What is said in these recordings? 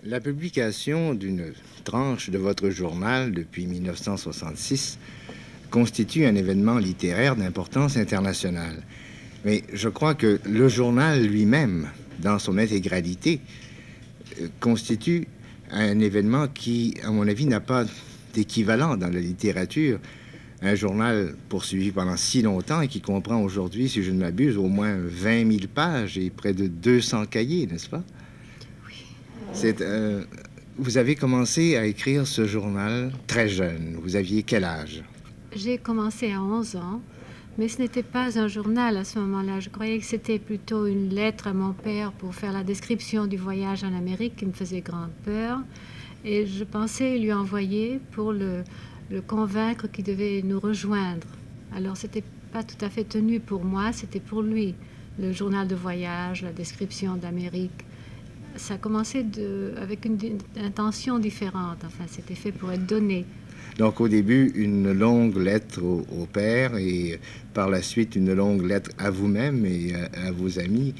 La publication d'une tranche de votre journal depuis 1966 constitue un événement littéraire d'importance internationale. Mais je crois que le journal lui-même, dans son intégralité, constitue un événement qui, à mon avis, n'a pas d'équivalent dans la littérature. Un journal poursuivi pendant si longtemps et qui comprend aujourd'hui, si je ne m'abuse, au moins 20 000 pages et près de 200 cahiers, n'est-ce pas? C'est, vous avez commencé à écrire ce journal très jeune. Vous aviez quel âge? J'ai commencé à 11 ans, mais ce n'était pas un journal à ce moment-là. Je croyais que c'était plutôt une lettre à mon père pour faire la description du voyage en Amérique qui me faisait grande peur. Et je pensais lui envoyer pour le convaincre qu'il devait nous rejoindre. Alors, c'était pas tout à fait tenu pour moi, c'était pour lui. Le journal de voyage, la description d'Amérique. Ça a commencé avec une intention différente. Enfin, c'était fait pour être donné. Donc, au début, une longue lettre au père et par la suite, une longue lettre à vous-même et à vos amis.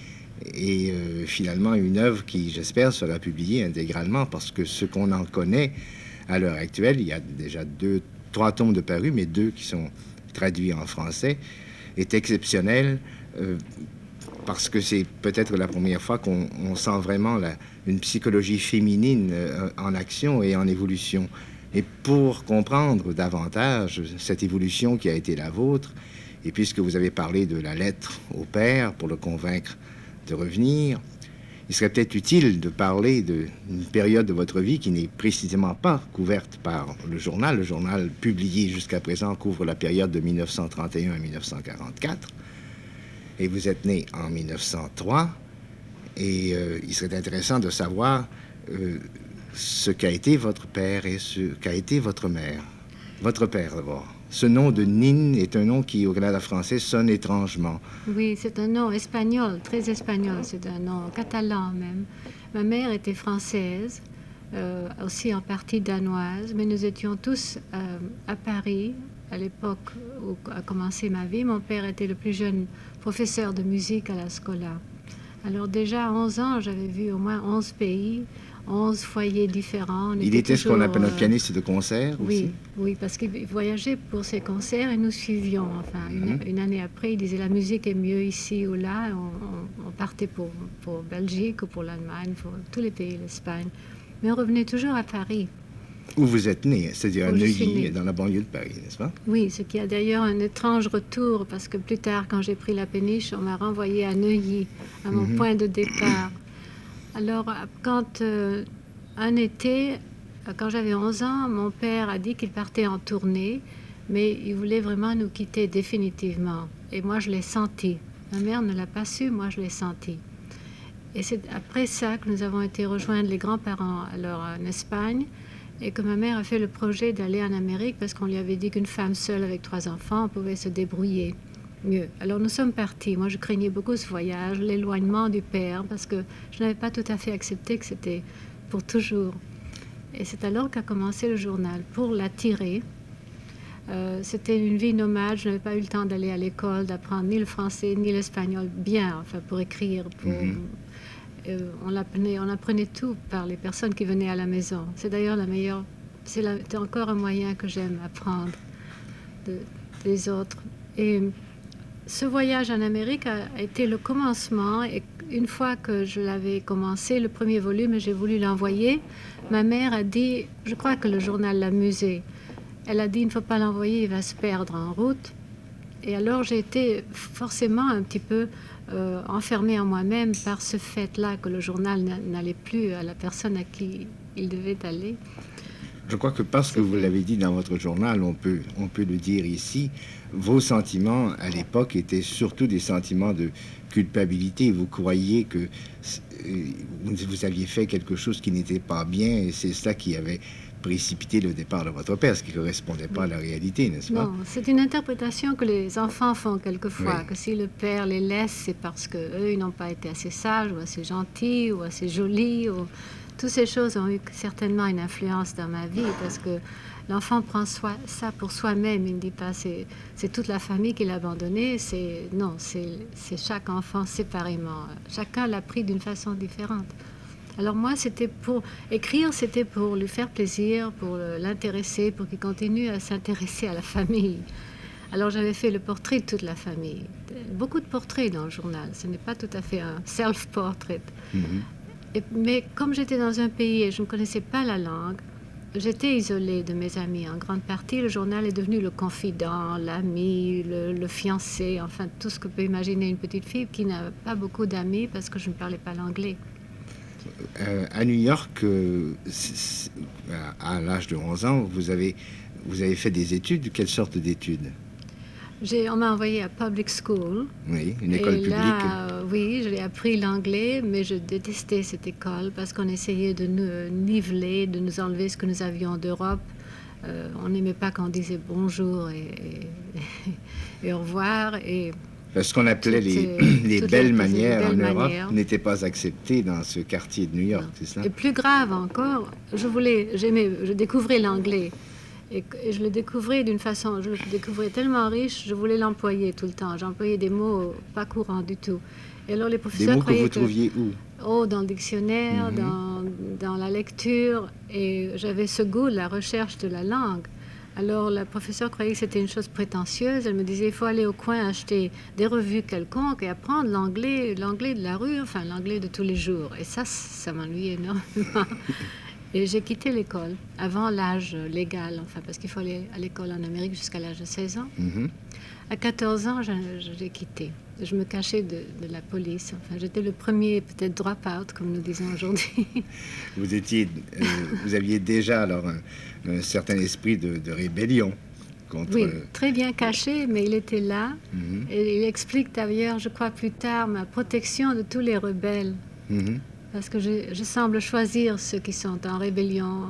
Et finalement, une œuvre qui, j'espère, sera publiée intégralement parce que ce qu'on en connaît à l'heure actuelle, il y a déjà 3 tomes de parus, mais 2 qui sont traduits en français, est exceptionnel parce que c'est peut-être la première fois qu'on sent vraiment une psychologie féminine en action et en évolution. Et pour comprendre davantage cette évolution qui a été la vôtre, et puisque vous avez parlé de la lettre au père pour le convaincre de revenir, il serait peut-être utile de parler d'une période de votre vie qui n'est précisément pas couverte par le journal. Le journal publié jusqu'à présent couvre la période de 1931 à 1944. Et vous êtes né en 1903. Et il serait intéressant de savoir ce qu'a été votre père et ce qu'a été votre mère. Votre père, d'abord. Ce nom de Nin est un nom qui, au Canada français, sonne étrangement. Oui, c'est un nom espagnol, très espagnol. C'est un nom catalan même. Ma mère était française, aussi en partie danoise, mais nous étions tous à Paris à l'époque où a commencé ma vie. Mon père était le plus jeune professeur de musique à la Scola. Alors déjà à 11 ans, j'avais vu au moins 11 pays, 11 foyers différents. Il était ce qu'on appelle un pianiste de concert aussi? Oui, oui, parce qu'il voyageait pour ses concerts et nous suivions. Enfin, une année après, il disait la musique est mieux ici ou là. On partait pour Belgique ou pour l'Allemagne, pour tous les pays, l'Espagne. Mais on revenait toujours à Paris. Où vous êtes né, c'est-à-dire à Neuilly, dans la banlieue de Paris, n'est-ce pas? Oui, ce qui a d'ailleurs un étrange retour, parce que plus tard, quand j'ai pris la péniche, on m'a renvoyé à Neuilly, à mon point de départ. Alors, quand un été, quand j'avais 11 ans, mon père a dit qu'il partait en tournée, mais il voulait vraiment nous quitter définitivement. Et moi, je l'ai senti. Ma mère ne l'a pas su, moi, je l'ai senti. Et c'est après ça que nous avons été rejoindre les grands-parents alors en Espagne, et que ma mère a fait le projet d'aller en Amérique parce qu'on lui avait dit qu'une femme seule avec 3 enfants pouvait se débrouiller mieux. Alors nous sommes partis. Moi, je craignais beaucoup ce voyage, l'éloignement du père, parce que je n'avais pas tout à fait accepté que c'était pour toujours. Et c'est alors qu'a commencé le journal, pour l'attirer. C'était une vie nomade. Je n'avais pas eu le temps d'aller à l'école, d'apprendre ni le français ni l'espagnol bien, enfin pour écrire, pour... on apprenait tout par les personnes qui venaient à la maison. C'est d'ailleurs c'est encore un moyen que j'aime apprendre des autres. Et ce voyage en Amérique a été le commencement. Et une fois que je l'avais commencé, le premier volume, et j'ai voulu l'envoyer, ma mère a dit, je crois que le journal l'amusait, elle a dit, il ne faut pas l'envoyer, il va se perdre en route. Et alors j'ai été forcément un petit peu enfermée en moi-même par ce fait-là que le journal n'allait plus à la personne à qui il devait aller. Je crois que parce que vous l'avez dit dans votre journal, on peut le dire ici, vos sentiments à l'époque étaient surtout des sentiments de culpabilité. Vous croyiez que vous aviez fait quelque chose qui n'était pas bien et c'est ça qui avait précipité le départ de votre père, ce qui ne correspondait pas à la réalité, n'est-ce pas? Non, c'est une interprétation que les enfants font quelquefois, que si le père les laisse, c'est parce qu'eux, ils n'ont pas été assez sages ou assez gentils ou assez jolis. Toutes ces choses ont eu certainement une influence dans ma vie parce que l'enfant prend ça pour soi-même. Il ne dit pas c'est toute la famille qui l'a abandonné. Non, c'est chaque enfant séparément. Chacun l'a pris d'une façon différente. Alors moi, c'était pour écrire, c'était pour lui faire plaisir, pour l'intéresser, pour qu'il continue à s'intéresser à la famille. Alors j'avais fait le portrait de toute la famille. Beaucoup de portraits dans le journal. Ce n'est pas tout à fait un self-portrait. Mais comme j'étais dans un pays et je ne connaissais pas la langue, j'étais isolée de mes amis. En grande partie, le journal est devenu le confident, l'ami, le fiancé, enfin tout ce que peut imaginer une petite fille qui n'a pas beaucoup d'amis parce que je ne parlais pas l'anglais. À New York, à l'âge de 11 ans, vous avez fait des études. Quelle sorte d'études? On m'a envoyé à public school. Oui, une école et publique. Là, oui, j'ai appris l'anglais, mais je détestais cette école parce qu'on essayait de nous niveler, de nous enlever ce que nous avions d'Europe. On n'aimait pas quand on disait bonjour et au revoir. Et ce qu'on appelait les belles manières en Europe n'étaient pas acceptées dans ce quartier de New York, c'est ça? Et plus grave encore, je découvrais l'anglais. Et je le découvrais d'une façon, je le découvrais tellement riche, je voulais l'employer tout le temps. J'employais des mots pas courants du tout. Et alors les professeurs des mots que vous trouviez où? Oh, dans le dictionnaire, dans la lecture. Et j'avais ce goût de la recherche de la langue. Alors la professeure croyait que c'était une chose prétentieuse. Elle me disait, il faut aller au coin acheter des revues quelconques et apprendre l'anglais de la rue, enfin l'anglais de tous les jours. Et ça m'ennuyait énormément. Et j'ai quitté l'école avant l'âge légal, enfin, parce qu'il faut aller à l'école en Amérique jusqu'à l'âge de 16 ans. À 14 ans, j'ai quitté. Je me cachais de la police. Enfin, j'étais le premier, peut-être, drop-out, comme nous disons aujourd'hui. Vous aviez déjà, alors, un certain esprit de rébellion contre... Oui, très bien caché, mais il était là. Et il explique d'ailleurs, je crois plus tard, ma protection de tous les rebelles. Parce que je semble choisir ceux qui sont en rébellion,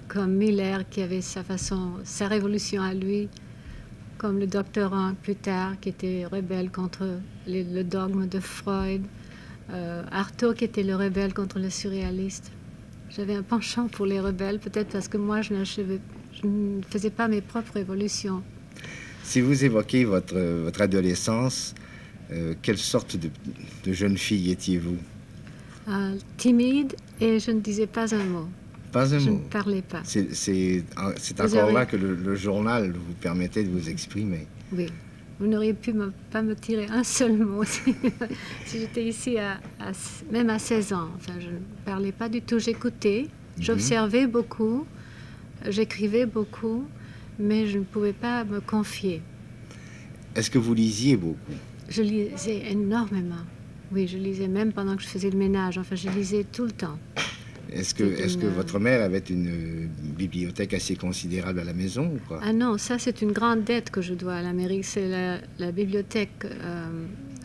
comme Miller, qui avait sa révolution à lui, comme le docteur Rank plus tard, qui était rebelle contre le dogme de Freud, Artaud, qui était le rebelle contre le surréaliste. J'avais un penchant pour les rebelles, peut-être parce que moi, je ne faisais pas mes propres révolutions. Si vous évoquez votre adolescence, quelle sorte de jeune fille étiez-vous? Timide, et je ne disais pas un mot. Pas un mot? Je ne parlais pas. C'est encore là que le journal vous permettait de vous exprimer. Oui. Vous n'auriez pu pas me tirer un seul mot si j'étais ici, même à 16 ans. Enfin, je ne parlais pas du tout. J'écoutais, j'observais beaucoup, j'écrivais beaucoup, mais je ne pouvais pas me confier. Est-ce que vous lisiez beaucoup? Je lisais énormément. Oui, je lisais même pendant que je faisais le ménage. Enfin, je lisais tout le temps. Est-ce que votre mère avait une bibliothèque assez considérable à la maison ou quoi? Ah non, ça c'est une grande dette que je dois à l'Amérique. C'est la bibliothèque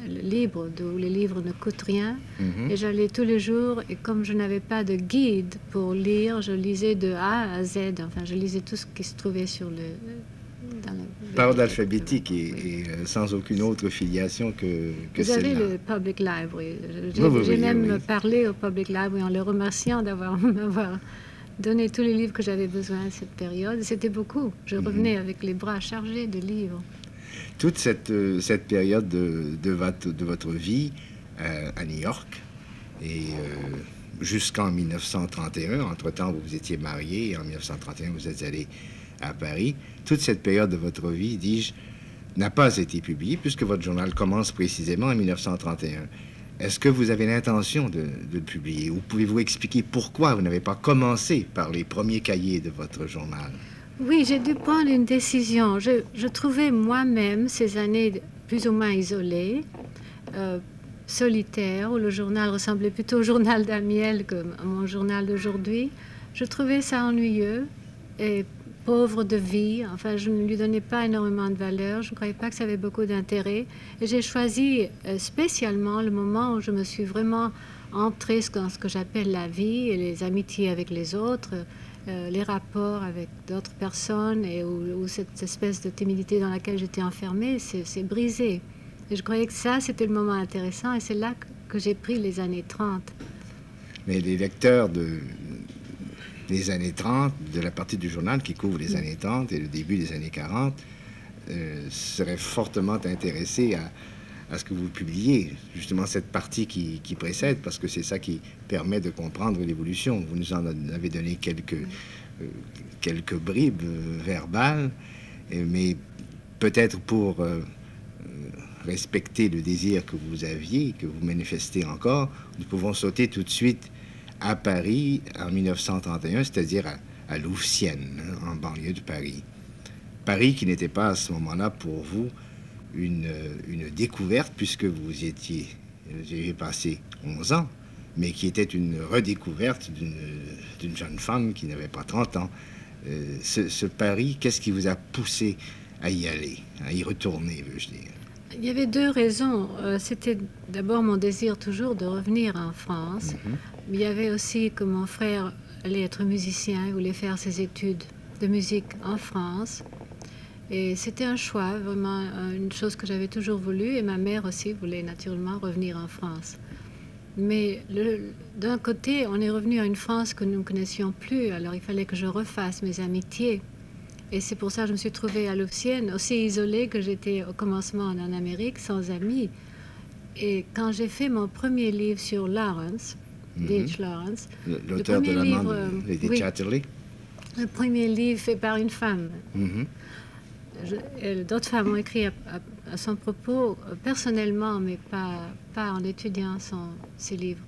libre, où les livres ne coûtent rien. Et j'allais tous les jours, et comme je n'avais pas de guide pour lire, je lisais de A à Z. Enfin, je lisais tout ce qui se trouvait sur par ordre alphabétique et sans aucune autre filiation que celle-là. Vous avez le Public Library. J'ai même parlé au Public Library en le remerciant m'avoir donné tous les livres que j'avais besoin à cette période. C'était beaucoup. Je revenais avec les bras chargés de livres. Toute cette période de votre vie à New York et jusqu'en 1931, entre-temps vous étiez marié et en 1931 vous êtes allé à Paris, toute cette période de votre vie, dis-je, n'a pas été publiée puisque votre journal commence précisément en 1931. Est-ce que vous avez l'intention de le publier ou pouvez-vous expliquer pourquoi vous n'avez pas commencé par les premiers cahiers de votre journal? Oui, j'ai dû prendre une décision. Je trouvais moi-même ces années plus ou moins isolées, solitaires, où le journal ressemblait plutôt au journal d'Amiel que à mon journal d'aujourd'hui. Je trouvais ça ennuyeux et pauvre de vie. Enfin, je ne lui donnais pas énormément de valeur. Je ne croyais pas que ça avait beaucoup d'intérêt. Et j'ai choisi spécialement le moment où je me suis vraiment entrée dans ce que j'appelle la vie et les amitiés avec les autres, les rapports avec d'autres personnes et où cette espèce de timidité dans laquelle j'étais enfermée s'est brisée. Et je croyais que ça, c'était le moment intéressant et c'est là que j'ai pris les années 30. Mais les lecteurs des années 30, de la partie du journal qui couvre les années 30 et le début des années 40, seraient fortement intéressés à ce que vous publiez justement cette partie qui précède, parce que c'est ça qui permet de comprendre l'évolution. Vous nous en avez donné quelques bribes verbales, mais peut-être pour respecter le désir que vous aviez, que vous manifestez encore, nous pouvons sauter tout de suite à Paris en 1931, c'est-à-dire à Louvciennes, en banlieue de Paris. Paris qui n'était pas à ce moment-là pour vous une découverte, puisque vous avez passé 11 ans, mais qui était une redécouverte d'une jeune femme qui n'avait pas 30 ans. Ce Paris, qu'est-ce qui vous a poussé à y aller, à y retourner, veux-je dire? Il y avait deux raisons. C'était d'abord mon désir toujours de revenir en France. Mais il y avait aussi que mon frère allait être musicien, il voulait faire ses études de musique en France. Et c'était un choix, vraiment une chose que j'avais toujours voulu. Et ma mère aussi voulait naturellement revenir en France. Mais d'un côté, on est revenu à une France que nous ne connaissions plus. Alors il fallait que je refasse mes amitiés. Et c'est pour ça que je me suis trouvée à Louvciennes, aussi isolée que j'étais au commencement en Amérique, sans amis. Et quand j'ai fait mon premier livre sur Lawrence, D.H. Lawrence, l'auteur de la livre, Lady Chatterley, le premier livre fait par une femme. D'autres femmes ont écrit à son propos, personnellement, mais pas en étudiant ses livres.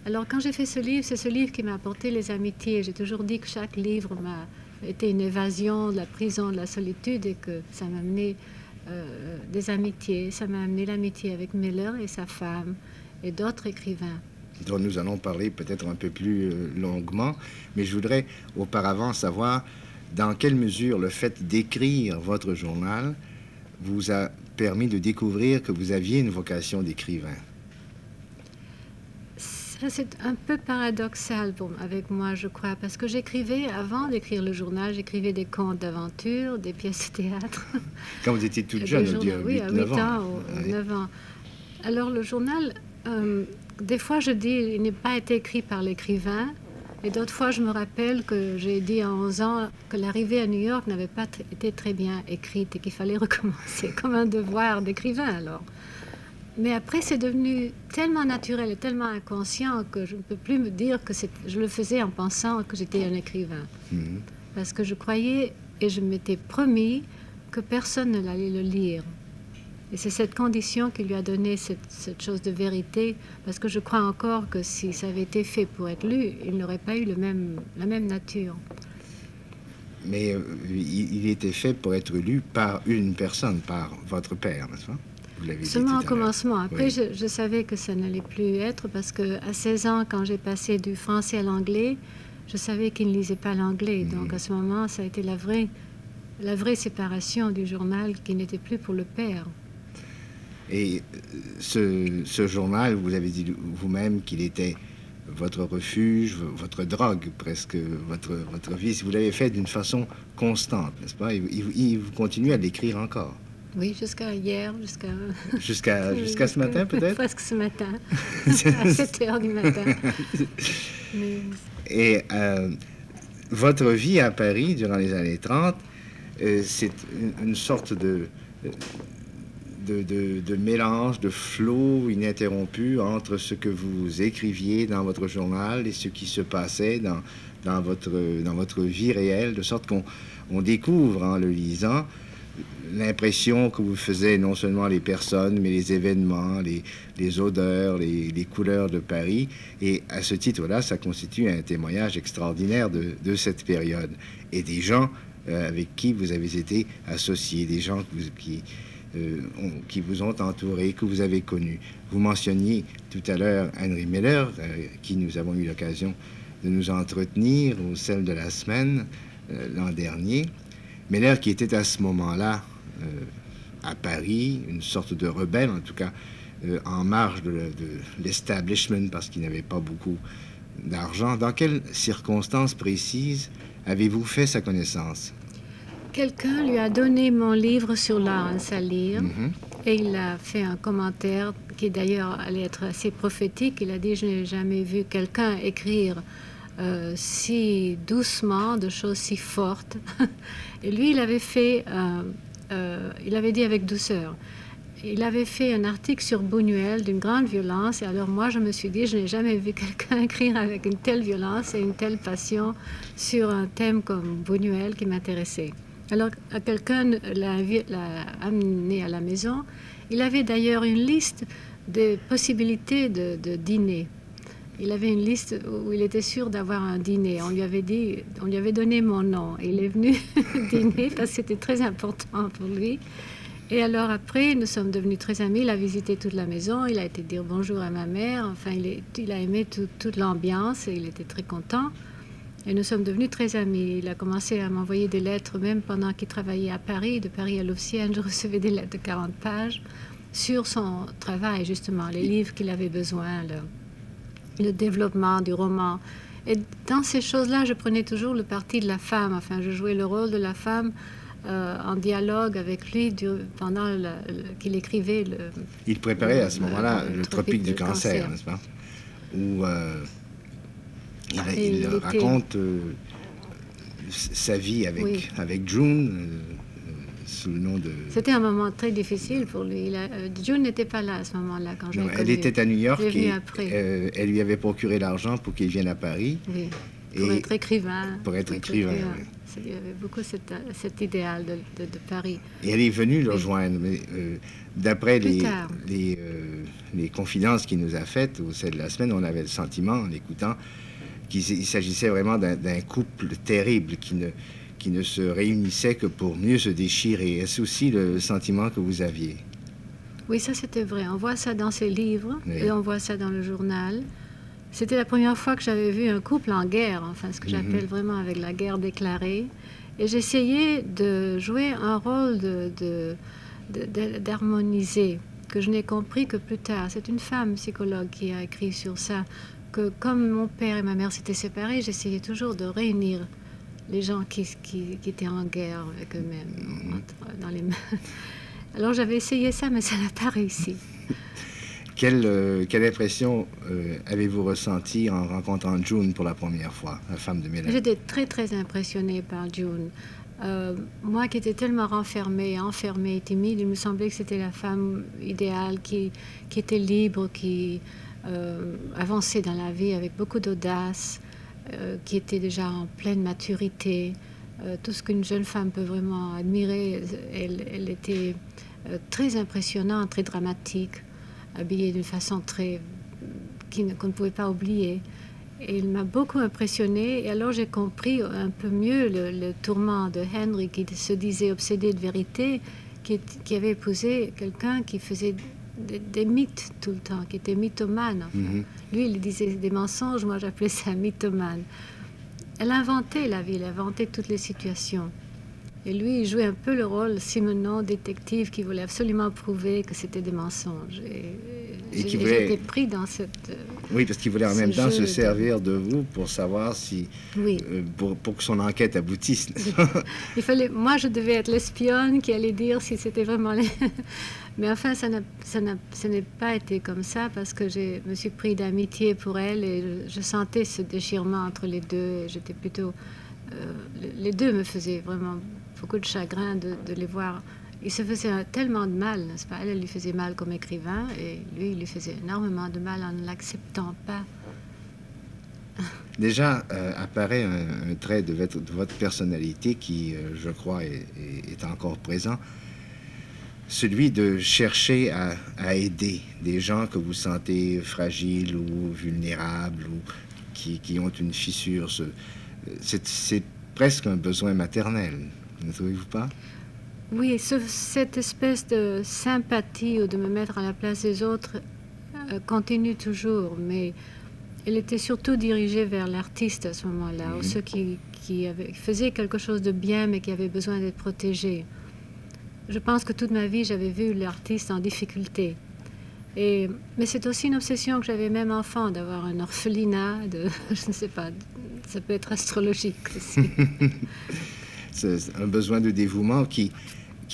Alors quand j'ai fait ce livre, c'est ce livre qui m'a apporté les amitiés. J'ai toujours dit que chaque livre m'a été une évasion de la prison, de la solitude, et que ça m'a amené des amitiés. Ça m'a amené l'amitié avec Miller et sa femme et d'autres écrivains, dont nous allons parler peut-être un peu plus longuement. Mais je voudrais auparavant savoir dans quelle mesure le fait d'écrire votre journal vous a permis de découvrir que vous aviez une vocation d'écrivain. Ça, c'est un peu paradoxal avec moi, je crois, parce que j'écrivais, avant d'écrire le journal, j'écrivais des contes d'aventure, des pièces de théâtre. Quand vous étiez toute jeune, oui, à 8 ans ou 9 ans. Alors le journal, des fois je dis, il n'est pas été écrit par l'écrivain, et d'autres fois je me rappelle que j'ai dit à 11 ans que l'arrivée à New York n'avait pas été très bien écrite et qu'il fallait recommencer, comme un devoir d'écrivain alors. Mais après, c'est devenu tellement naturel et tellement inconscient que je ne peux plus me dire que je le faisais en pensant que j'étais un écrivain. Parce que je croyais et je m'étais promis que personne ne l'allait le lire. Et c'est cette condition qui lui a donné cette chose de vérité, parce que je crois encore que si ça avait été fait pour être lu, il n'aurait pas eu la même nature. Mais il était fait pour être lu par une personne, par votre père, n'est-ce pas? Seulement au commencement. Après, oui. je savais que ça n'allait plus être parce qu'à 16 ans, quand j'ai passé du français à l'anglais, je savais qu'il ne lisait pas l'anglais. Donc à ce moment, ça a été la vraie séparation du journal qui n'était plus pour le père. Et ce journal, vous avez dit vous-même qu'il était votre refuge, votre drogue, presque, votre vie. Vous l'avez fait d'une façon constante, n'est-ce pas? Et vous continuez à l'écrire encore. Oui, jusqu'à hier, jusqu'à ce matin, peut-être? Presque ce matin, à 7 heures du matin. Mais... Et votre vie à Paris durant les années 30, c'est une sorte de mélange, de flot ininterrompu entre ce que vous écriviez dans votre journal et ce qui se passait dans votre vie réelle, de sorte qu'on découvre en le lisant l'impression que vous faisiez non seulement les personnes, mais les événements, les odeurs, les couleurs de Paris. Et à ce titre-là, ça constitue un témoignage extraordinaire de cette période. Et des gens avec qui vous avez été associés, des gens qui vous ont entouré, que vous avez connus. Vous mentionniez tout à l'heure Henry Miller, qui nous avons eu l'occasion de nous entretenir au sel de la semaine l'an dernier. Miller qui était à ce moment-là à Paris, une sorte de rebelle, en tout cas en marge de l'establishment parce qu'il n'avait pas beaucoup d'argent. Dans quelles circonstances précises avez-vous fait sa connaissance? Quelqu'un lui a donné mon livre sur Lawrence à lire et il a fait un commentaire qui d'ailleurs allait être assez prophétique. Il a dit « Je n'ai jamais vu quelqu'un écrire si doucement, de choses si fortes. » Et lui, il avait fait, il avait dit avec douceur. il avait fait un article sur Buñuel d'une grande violence. Et alors moi, je me suis dit, je n'ai jamais vu quelqu'un écrire avec une telle violence et une telle passion sur un thème comme Buñuel qui m'intéressait. Alors quelqu'un l'a amené à la maison. Il avait d'ailleurs une liste de possibilités de dîner. Il avait une liste où il était sûr d'avoir un dîner. On lui avait donné mon nom. Et il est venu dîner parce que c'était très important pour lui. Et alors après, nous sommes devenus très amis. Il a visité toute la maison. Il a été dire bonjour à ma mère. Enfin, il a aimé toute l'ambiance et il était très content. Et nous sommes devenus très amis. Il a commencé à m'envoyer des lettres, même pendant qu'il travaillait à Paris. De Paris à Louvciennes, je recevais des lettres de 40 pages sur son travail, justement, les livres qu'il avait besoin, le développement du roman. Et dans ces choses-là, je prenais toujours le parti de la femme. Enfin, je jouais le rôle de la femme en dialogue avec lui pendant qu'il écrivait le... Il préparait à ce moment-là le Tropique du cancer, n'est-ce pas? Où il raconte sa vie avec June, sous le nom de... C'était un moment très difficile pour lui. June n'était pas là à ce moment-là quand je l'ai connu. Elle était à New York et elle lui avait procuré l'argent pour qu'il vienne à Paris. Oui, pour être écrivain. Pour être écrivain, oui. Il y avait beaucoup cet idéal de Paris. Et elle est venue le rejoindre, mais d'après les confidences qu'il nous a faites au sein de la semaine, on avait le sentiment, en l'écoutant, qu'il s'agissait vraiment d'un couple terrible qui ne se réunissait que pour mieux se déchirer. Est-ce aussi le sentiment que vous aviez? Oui, ça c'était vrai. On voit ça dans ses livres, oui. Et on voit ça dans le journal. C'était la première fois que j'avais vu un couple en guerre, enfin ce que j'appelle vraiment avec la guerre déclarée. Et j'essayais de jouer un rôle d'harmoniser, que je n'ai compris que plus tard. C'est une femme psychologue qui a écrit sur ça, que comme mon père et ma mère s'étaient séparés, j'essayais toujours de réunir les gens qui étaient en guerre avec eux-mêmes, dans les mains. Alors j'avais essayé ça, mais ça n'a pas réussi. Quelle impression avez-vous ressenti en rencontrant June pour la première fois, la femme de Mélanie? J'étais très, très impressionnée par June. Moi qui étais tellement enfermée et timide, il me semblait que c'était la femme idéale qui était libre, qui avançait dans la vie avec beaucoup d'audace, qui était déjà en pleine maturité. Tout ce qu'une jeune femme peut vraiment admirer, elle était très impressionnante, très dramatique, habillée d'une façon qu'on ne pouvait pas oublier. Et il m'a beaucoup impressionnée. Et alors j'ai compris un peu mieux le tourment de Henry, qui se disait obsédé de vérité, qui avait épousé quelqu'un qui faisait des mythes tout le temps, qui était mythomane. Enfin. Lui, il disait des mensonges, moi j'appelais ça mythomane. Elle inventait la vie, elle inventait toutes les situations. Et lui, il jouait un peu le rôle Simenon, détective, qui voulait absolument prouver que c'était des mensonges. Et j'étais pris dans cette... Oui, parce qu'il voulait en même temps se servir de vous pour savoir si... Oui. Pour que son enquête aboutisse. Moi, je devais être l'espionne qui allait dire si c'était vraiment... Mais enfin, ça n'a pas été comme ça, parce que je me suis pris d'amitié pour elle et je sentais ce déchirement entre les deux. J'étais plutôt... les deux me faisaient vraiment beaucoup de chagrin de les voir. Il se faisait tellement de mal, n'est-ce pas? Elle lui faisait mal comme écrivain et lui, il lui faisait énormément de mal en ne l'acceptant pas. Déjà, apparaît un trait de votre personnalité qui, je crois, est encore présent. Celui de chercher à aider des gens que vous sentez fragiles ou vulnérables ou qui ont une fissure. C'est presque un besoin maternel, ne trouvez-vous pas? Oui, cette espèce de sympathie ou de me mettre à la place des autres continue toujours, mais elle était surtout dirigée vers l'artiste à ce moment-là, ou ceux qui faisaient quelque chose de bien mais qui avaient besoin d'être protégés. Je pense que toute ma vie, j'avais vu l'artiste en difficulté. Mais c'est aussi une obsession que j'avais même enfant, d'avoir un orphelinat, je ne sais pas, ça peut être astrologique aussi. C'est un besoin de dévouement qui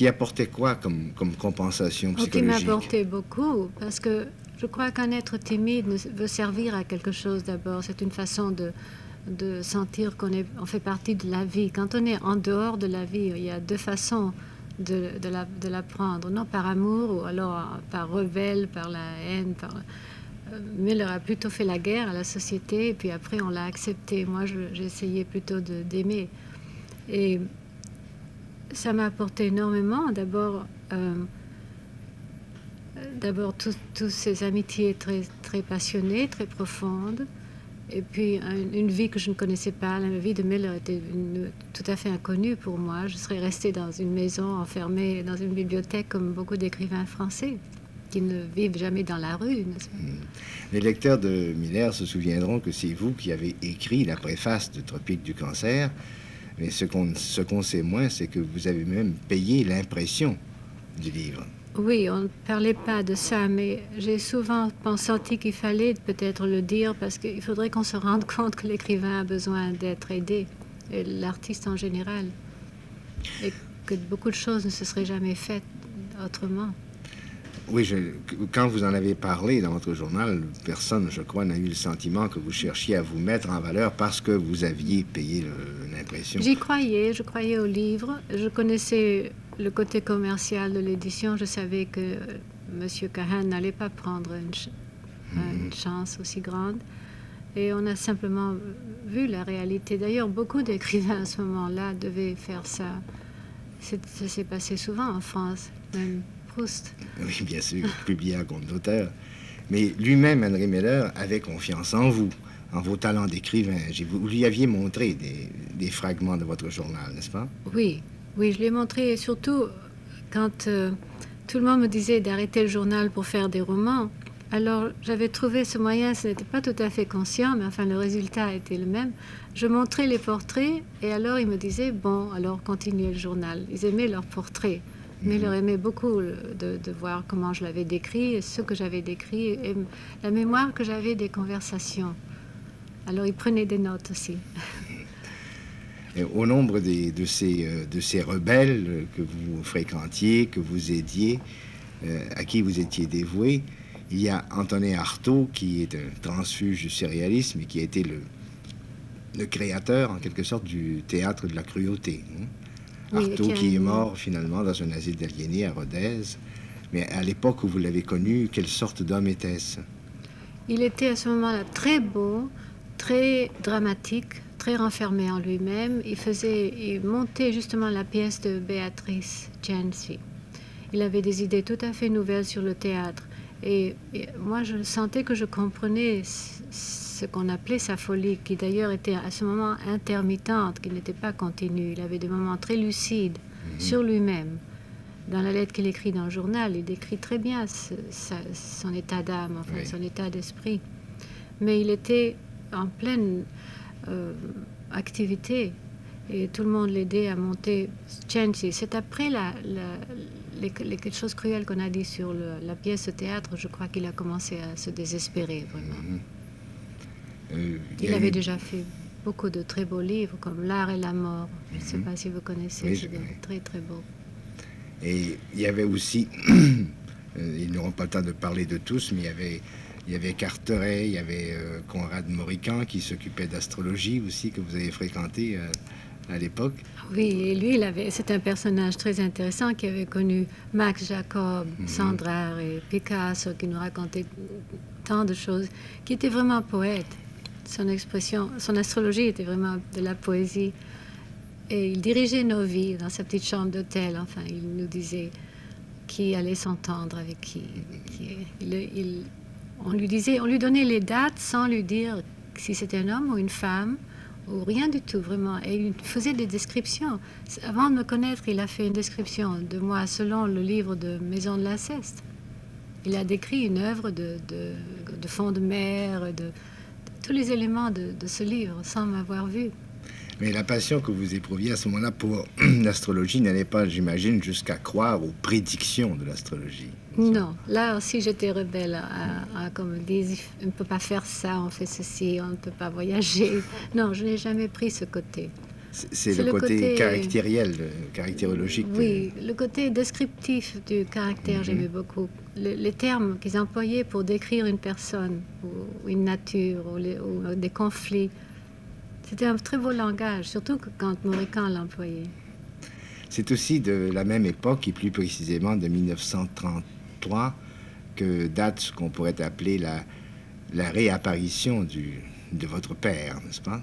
apportait quoi comme compensation psychologique? Qui m'apportait beaucoup, parce que je crois qu'un être timide veut servir à quelque chose d'abord. C'est une façon de sentir qu'on fait partie de la vie. Quand on est en dehors de la vie, il y a deux façons de l'apprendre, non par amour ou alors par rebelle, par la haine. Miller a plutôt fait la guerre à la société et puis après on l'a accepté. Moi, j'ai essayé plutôt d'aimer. Et ça m'a apporté énormément. D'abord, toutes ces amitiés très, très passionnées, très profondes. Et puis, une vie que je ne connaissais pas. La vie de Miller était tout à fait inconnue pour moi. Je serais restée dans une maison, enfermée dans une bibliothèque, comme beaucoup d'écrivains français, qui ne vivent jamais dans la rue, n'est-ce pas? Les lecteurs de Miller se souviendront que c'est vous qui avez écrit la préface de Tropique du cancer. Mais ce qu'on sait moins, c'est que vous avez même payé l'impression du livre. Oui, on ne parlait pas de ça, mais j'ai souvent senti qu'il fallait peut-être le dire parce qu'il faudrait qu'on se rende compte que l'écrivain a besoin d'être aidé, et l'artiste en général, et que beaucoup de choses ne se seraient jamais faites autrement. Oui, quand vous en avez parlé dans votre journal, personne, je crois, n'a eu le sentiment que vous cherchiez à vous mettre en valeur parce que vous aviez payé l'impression. J'y croyais, je croyais au livre. Je connaissais le côté commercial de l'édition. Je savais que M. Kahan n'allait pas prendre une chance aussi grande. Et on a simplement vu la réalité. D'ailleurs, beaucoup d'écrivains à ce moment-là devaient faire ça. Ça s'est passé souvent en France, même Proust. Oui, bien sûr, publié à compte d'auteur. Mais lui-même, Henry Miller, avait confiance en vous, en vos talents d'écrivain. Vous lui aviez montré des fragments de votre journal, n'est-ce pas? Oui, oui, je l'ai montré, et surtout quand tout le monde me disait d'arrêter le journal pour faire des romans. Alors, j'avais trouvé ce moyen, ce n'était pas tout à fait conscient, mais enfin, le résultat était le même. Je montrais les portraits, et alors ils me disaient, bon, alors continuez le journal. Ils aimaient leurs portraits. Mais il leur aimait beaucoup de voir comment je l'avais décrit, ce que j'avais décrit, et la mémoire que j'avais des conversations. Alors, ils prenaient des notes aussi. Et au nombre de ces rebelles que vous fréquentiez, que vous aidiez, à qui vous étiez dévoué, il y a Antonin Artaud, qui est un transfuge du surréalisme et qui a été le créateur, en quelque sorte, du théâtre de la cruauté. Hein? Oui, Artaud qui est mort finalement dans un asile d'aliénés à Rodez. Mais à l'époque où vous l'avez connu, quelle sorte d'homme était-ce? Il était à ce moment-là très beau, très dramatique, très renfermé en lui-même. Il montait justement la pièce de Béatrice Cenci. Il avait des idées tout à fait nouvelles sur le théâtre. Et moi, je sentais que je comprenais ce qu'on appelait sa folie, qui d'ailleurs était à ce moment intermittente, qui n'était pas continue. Il avait des moments très lucides sur lui-même. Dans la lettre qu'il écrit dans le journal, il décrit très bien son état d'âme, enfin, oui, son état d'esprit. Mais il était en pleine activité et tout le monde l'aidait à monter Cenci. C'est après les choses cruelles qu'on a dit sur la pièce de théâtre, je crois qu'il a commencé à se désespérer, vraiment. Il avait déjà fait beaucoup de très beaux livres, comme L'art et la mort. Je ne sais pas si vous connaissez, oui, c'est très, très beau. Et il y avait aussi, ils n'auront pas le temps de parler de tous, mais il y avait Carteret, il y avait Conrad Maurican qui s'occupait d'astrologie aussi, que vous avez fréquenté à l'époque. Oui, et lui, c'est un personnage très intéressant qui avait connu Max Jacob, Sandrard et Picasso, qui nous racontait tant de choses, qui était vraiment poète. Son astrologie était vraiment de la poésie. Et il dirigeait nos vies dans sa petite chambre d'hôtel. Enfin, il nous disait qui allait s'entendre avec qui. On lui donnait les dates sans lui dire si c'était un homme ou une femme, ou rien du tout, vraiment. Et il faisait des descriptions. Avant de me connaître, il a fait une description de moi selon le livre de Maison de l'Inceste. Il a décrit une œuvre de fond de mer, de tous les éléments de ce livre, sans m'avoir vu. Mais la passion que vous éprouviez à ce moment-là pour l'astrologie n'allait pas, j'imagine, jusqu'à croire aux prédictions de l'astrologie. Non, là aussi j'étais rebelle, comme ils disent, on ne peut pas faire ça, on fait ceci, on ne peut pas voyager. Non, je n'ai jamais pris ce côté. C'est le côté caractériel, caractérologique. Oui, le côté descriptif du caractère, j'aimais beaucoup. Les termes qu'ils employaient pour décrire une personne, ou une nature, ou des conflits. C'était un très beau langage, surtout quand Maurican l'employait. C'est aussi de la même époque, et plus précisément de 1933, que date ce qu'on pourrait appeler la réapparition de votre père, n'est-ce pas?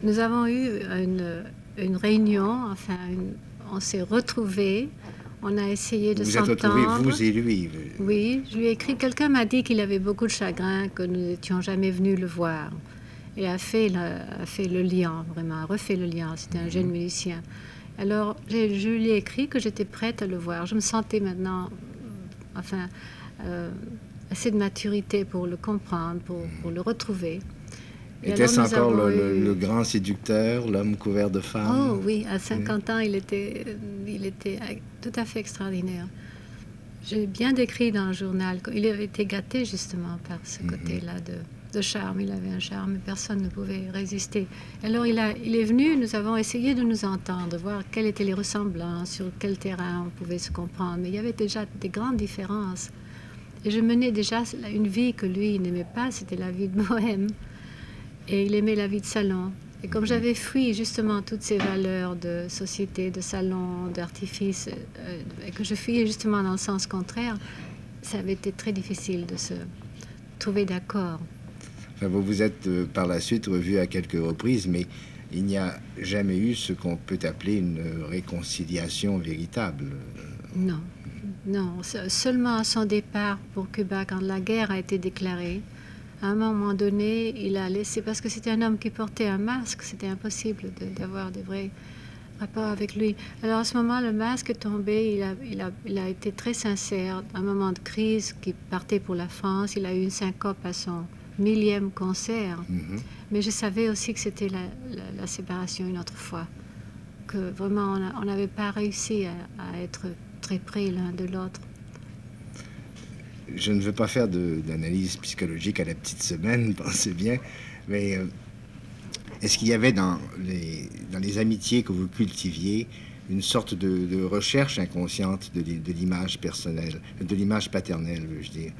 Nous avons eu une réunion, enfin, on s'est retrouvés, on a essayé de s'entendre. Vous êtes retrouvés, vous et lui? Oui, je lui ai écrit, quelqu'un m'a dit qu'il avait beaucoup de chagrin, que nous n'étions jamais venus le voir. Et a fait le lien, vraiment, a refait le lien. C'était un jeune musicien. Alors, je lui ai écrit que j'étais prête à le voir. Je me sentais maintenant, enfin, assez de maturité pour le comprendre, pour le retrouver. Était-ce encore le grand séducteur, l'homme couvert de femmes? Oh oui, à 50 ans, il était tout à fait extraordinaire. J'ai bien décrit dans le journal qu'il avait été gâté justement par ce côté-là de charme. Il avait un charme et personne ne pouvait résister. Alors il est venu, nous avons essayé de nous entendre, voir quelles étaient les ressemblances, sur quel terrain on pouvait se comprendre. Mais il y avait déjà des grandes différences. Et je menais déjà une vie que lui n'aimait pas, c'était la vie de bohème. Et il aimait la vie de salon. Et comme j'avais fui justement toutes ces valeurs de société, de salon, d'artifice, et que je fuyais justement dans le sens contraire, ça avait été très difficile de se trouver d'accord. Enfin, vous vous êtes par la suite revus à quelques reprises, mais il n'y a jamais eu ce qu'on peut appeler une réconciliation véritable. Non, non. Seulement à son départ pour Cuba, quand la guerre a été déclarée, à un moment donné, il a laissé, parce que c'était un homme qui portait un masque, c'était impossible d'avoir des vrais rapports avec lui. Alors à ce moment, le masque est tombé, il a été très sincère. Un moment de crise qui partait pour la France, il a eu une syncope à son 1000e concert. Mais je savais aussi que c'était la séparation une autre fois, que vraiment on n'avait pas réussi à être très près l'un de l'autre. Je ne veux pas faire d'analyse psychologique à la petite semaine, pensez bien, mais est-ce qu'il y avait dans les amitiés que vous cultiviez une sorte de recherche inconsciente de l'image personnelle, de l'image paternelle, veux-je dire?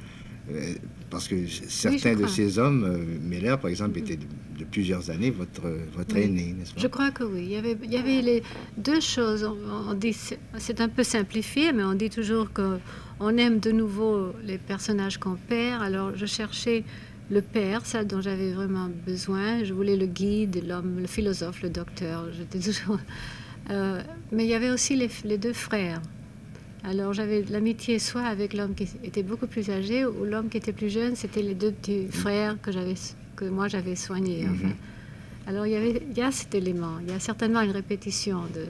Parce que certains de ces hommes, Meller par exemple, était de plusieurs années votre aîné, n'est-ce pas? Je crois que oui. Il y avait les deux choses. On dit, c'est un peu simplifié, mais on dit toujours qu'on aime de nouveau les personnages qu'on perd. Alors je cherchais le père, ça dont j'avais vraiment besoin. Je voulais le guide, l'homme, le philosophe, le docteur. J'étais toujours... mais il y avait aussi les deux frères. Alors j'avais l'amitié soit avec l'homme qui était beaucoup plus âgé ou l'homme qui était plus jeune, c'était les deux petits frères que moi j'avais soignés. Enfin. Alors il y a cet élément, il y a certainement une répétition de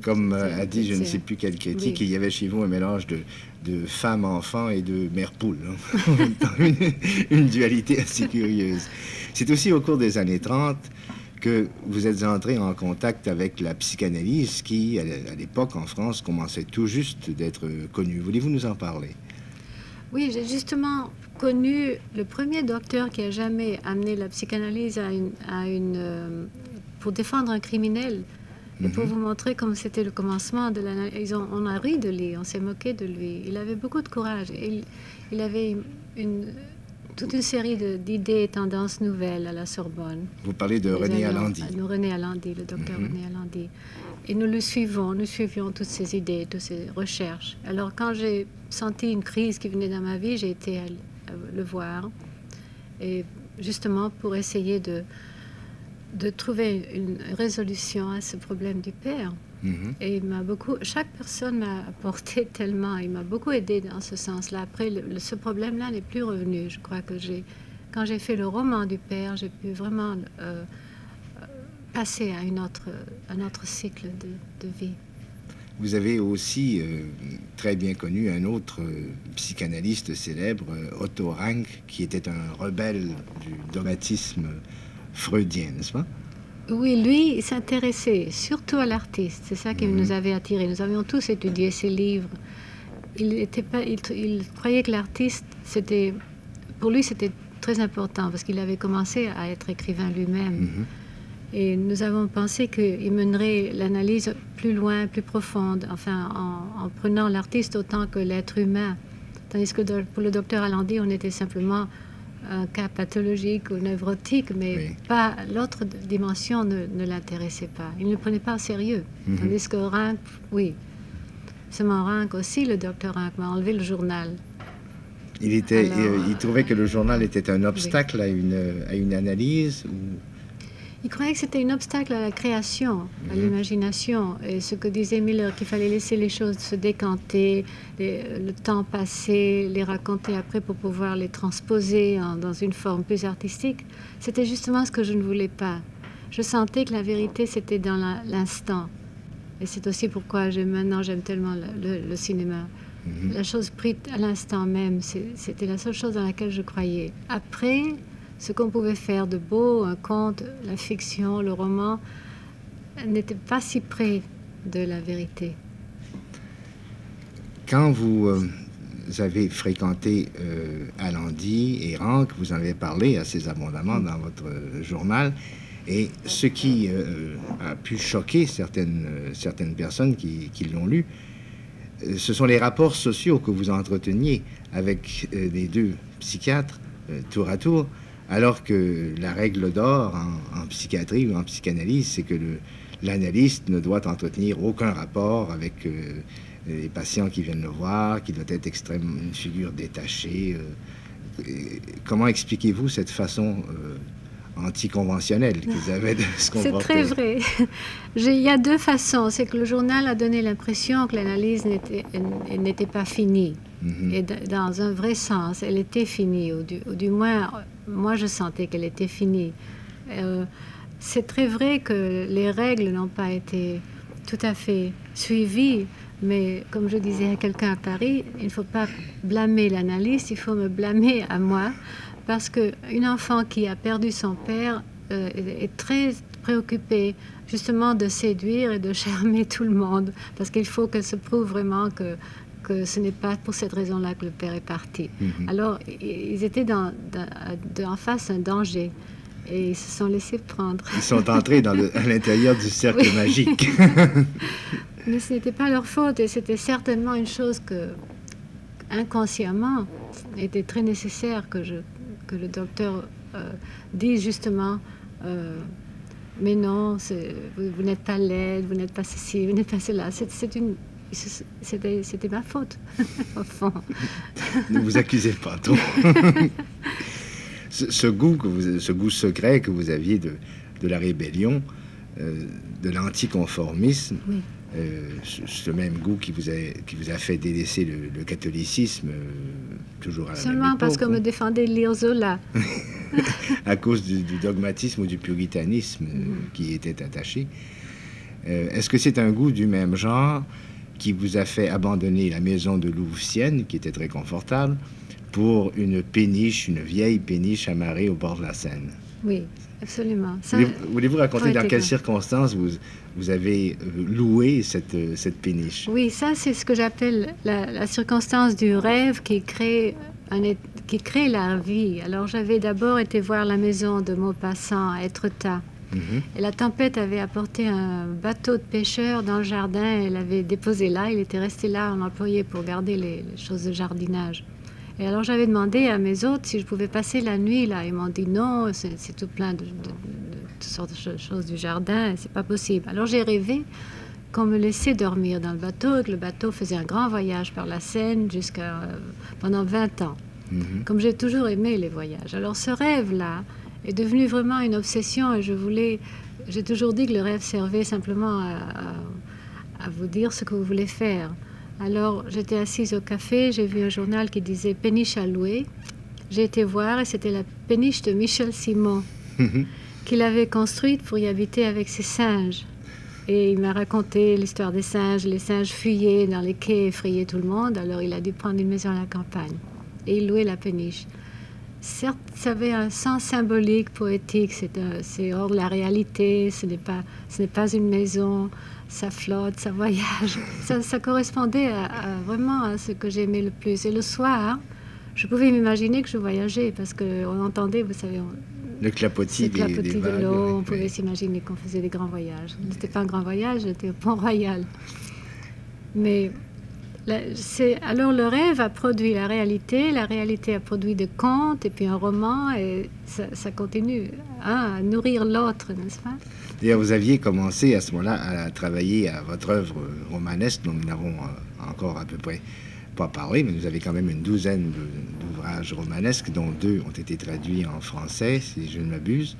comme a dit je ne sais plus quel critique, il y avait chez vous un mélange de femme-enfant et de mère-poule. Hein? Une dualité assez curieuse. C'est aussi au cours des années 30 que vous êtes entré en contact avec la psychanalyse qui, à l'époque, en France, commençait tout juste d'être connue. Voulez-vous nous en parler? Oui, j'ai justement connu le premier docteur qui a jamais amené la psychanalyse pour défendre un criminel. Et pour vous montrer comme c'était le commencement de l'analyse. On a ri de lui, on s'est moqué de lui. Il avait beaucoup de courage. Il avait toute une série d'idées et tendances nouvelles à la Sorbonne. Vous parlez de René Alandi. René Alandi, le docteur René Alandi. Et nous suivions toutes ces idées, toutes ces recherches. Alors quand j'ai senti une crise qui venait dans ma vie, j'ai été le voir. Et justement pour essayer de trouver une résolution à ce problème du père. Et chaque personne m'a apporté tellement, il m'a beaucoup aidé dans ce sens-là. Après, ce problème-là n'est plus revenu. Je crois que quand j'ai fait le roman du père, j'ai pu vraiment passer à un autre cycle de vie. Vous avez aussi très bien connu un autre psychanalyste célèbre, Otto Rank, qui était un rebelle du dogmatisme freudien, n'est-ce pas? Oui, lui, il s'intéressait surtout à l'artiste. C'est ça qui nous avait attirés. Nous avions tous étudié ses livres. Il croyait que l'artiste, pour lui, c'était très important parce qu'il avait commencé à être écrivain lui-même. Et nous avons pensé qu'il mènerait l'analyse plus loin, plus profonde, enfin, en prenant l'artiste autant que l'être humain. Tandis que pour le docteur Alandi, on était simplement un cas pathologique ou névrotique, mais Oui. pas l'autre dimension ne l'intéressait pas. Il ne le prenait pas au sérieux. Tandis que Rank, oui. Seulement Rank aussi, le docteur Rank m'a enlevé le journal. Il trouvait que le journal était un obstacle à une analyse ou... Il croyait que c'était un obstacle à la création, à l'imagination. Et ce que disait Miller, qu'il fallait laisser les choses se décanter, le temps passer, les raconter après pour pouvoir les transposer dans une forme plus artistique, c'était justement ce que je ne voulais pas. Je sentais que la vérité, c'était dans l'instant. Et c'est aussi pourquoi maintenant j'aime tellement le cinéma. La chose prise à l'instant même, c'était la seule chose dans laquelle je croyais. Après, ce qu'on pouvait faire de beau, un conte, la fiction, le roman, n'était pas si près de la vérité. Quand vous avez fréquenté Allendy et Rank, vous en avez parlé assez abondamment dans votre journal, et ce qui a pu choquer certaines personnes qui l'ont lu, ce sont les rapports sociaux que vous entreteniez avec les deux psychiatres tour à tour, alors que la règle d'or en psychiatrie ou en psychanalyse, c'est que l'analyste ne doit entretenir aucun rapport avec les patients qui viennent le voir, qui doit être une figure détachée. Comment expliquez-vous cette façon anticonventionnelle qu'ils avaient de se comporter? C'est très vrai. Il y a deux façons. C'est que le journal a donné l'impression que l'analyse n'était pas finie. Et dans un vrai sens, elle était finie, ou du moins, moi je sentais qu'elle était finie. C'est très vrai que les règles n'ont pas été tout à fait suivies, mais comme je disais à quelqu'un à Paris, il ne faut pas blâmer l'analyste, il faut me blâmer à moi, parce qu'une enfant qui a perdu son père est très préoccupée justement de séduire et de charmer tout le monde, parce qu'il faut qu'elle se prouve vraiment que ce n'est pas pour cette raison-là que le père est parti. Alors, ils étaient en face d'un danger et ils se sont laissés prendre. Ils sont entrés à l'intérieur du cercle magique. Mais ce n'était pas leur faute et c'était certainement une chose que, inconsciemment, était très nécessaire que le docteur dise justement mais non, vous n'êtes pas laide, vous n'êtes pas ceci, vous n'êtes pas cela. C'était ma faute, au fond. Ne vous accusez pas trop. ce goût secret que vous aviez de la rébellion, de l'anticonformisme, oui. Ce même goût qui vous a fait délaisser le catholicisme toujours à la même Seulement époque, parce qu'on me défendait de lire Zola. À cause du dogmatisme ou du puritanisme qui était attaché. Est-ce que c'est un goût du même genre qui vous a fait abandonner la maison de Louvciennes, qui était très confortable, pour une vieille péniche amarrée au bord de la Seine? Oui, absolument. Voulez-vous raconter dans quelles circonstances vous avez loué cette péniche? Oui, ça c'est ce que j'appelle la circonstance du rêve qui crée la vie. Alors j'avais d'abord été voir la maison de Maupassant à Étretat. Et la tempête avait apporté un bateau de pêcheurs dans le jardin. Elle avait déposé là. Il était resté là en employé pour garder les choses de jardinage. Et alors j'avais demandé à mes hôtes si je pouvais passer la nuit là. Ils m'ont dit non, c'est tout plein de toutes sortes de choses du jardin. C'est pas possible. Alors j'ai rêvé qu'on me laissait dormir dans le bateau et que le bateau faisait un grand voyage par la Seine pendant 20 ans. Comme j'ai toujours aimé les voyages. Alors ce rêve-là est devenu vraiment une obsession et j'ai toujours dit que le rêve servait simplement à vous dire ce que vous voulez faire. Alors j'étais assise au café, j'ai vu un journal qui disait péniche à louer. J'ai été voir et c'était la péniche de Michel Simon qu'il avait construite pour y habiter avec ses singes. Et il m'a raconté l'histoire des singes. Les singes fuyaient dans les quais, effrayaient tout le monde. Alors il a dû prendre une maison à la campagne et il louait la péniche. Certes, ça avait un sens symbolique, poétique, c'est hors de la réalité, ce n'est pas une maison, ça flotte, ça voyage. Ça correspondait vraiment à ce que j'aimais le plus. Et le soir, je pouvais m'imaginer que je voyageais, parce qu'on entendait, vous savez... Le clapotis des vagues, de l'eau, on pouvait s'imaginer qu'on faisait des grands voyages. Ce n'était pas un grand voyage, j'étais au Pont-Royal. Mais Alors le rêve a produit la réalité a produit des contes et puis un roman, et ça continue à nourrir l'autre, n'est-ce pas? D'ailleurs, vous aviez commencé à ce moment-là à travailler à votre œuvre romanesque, dont nous n'avons encore à peu près pas parlé, mais vous avez quand même une douzaine d'ouvrages romanesques, dont 2 ont été traduits en français, si je ne m'abuse.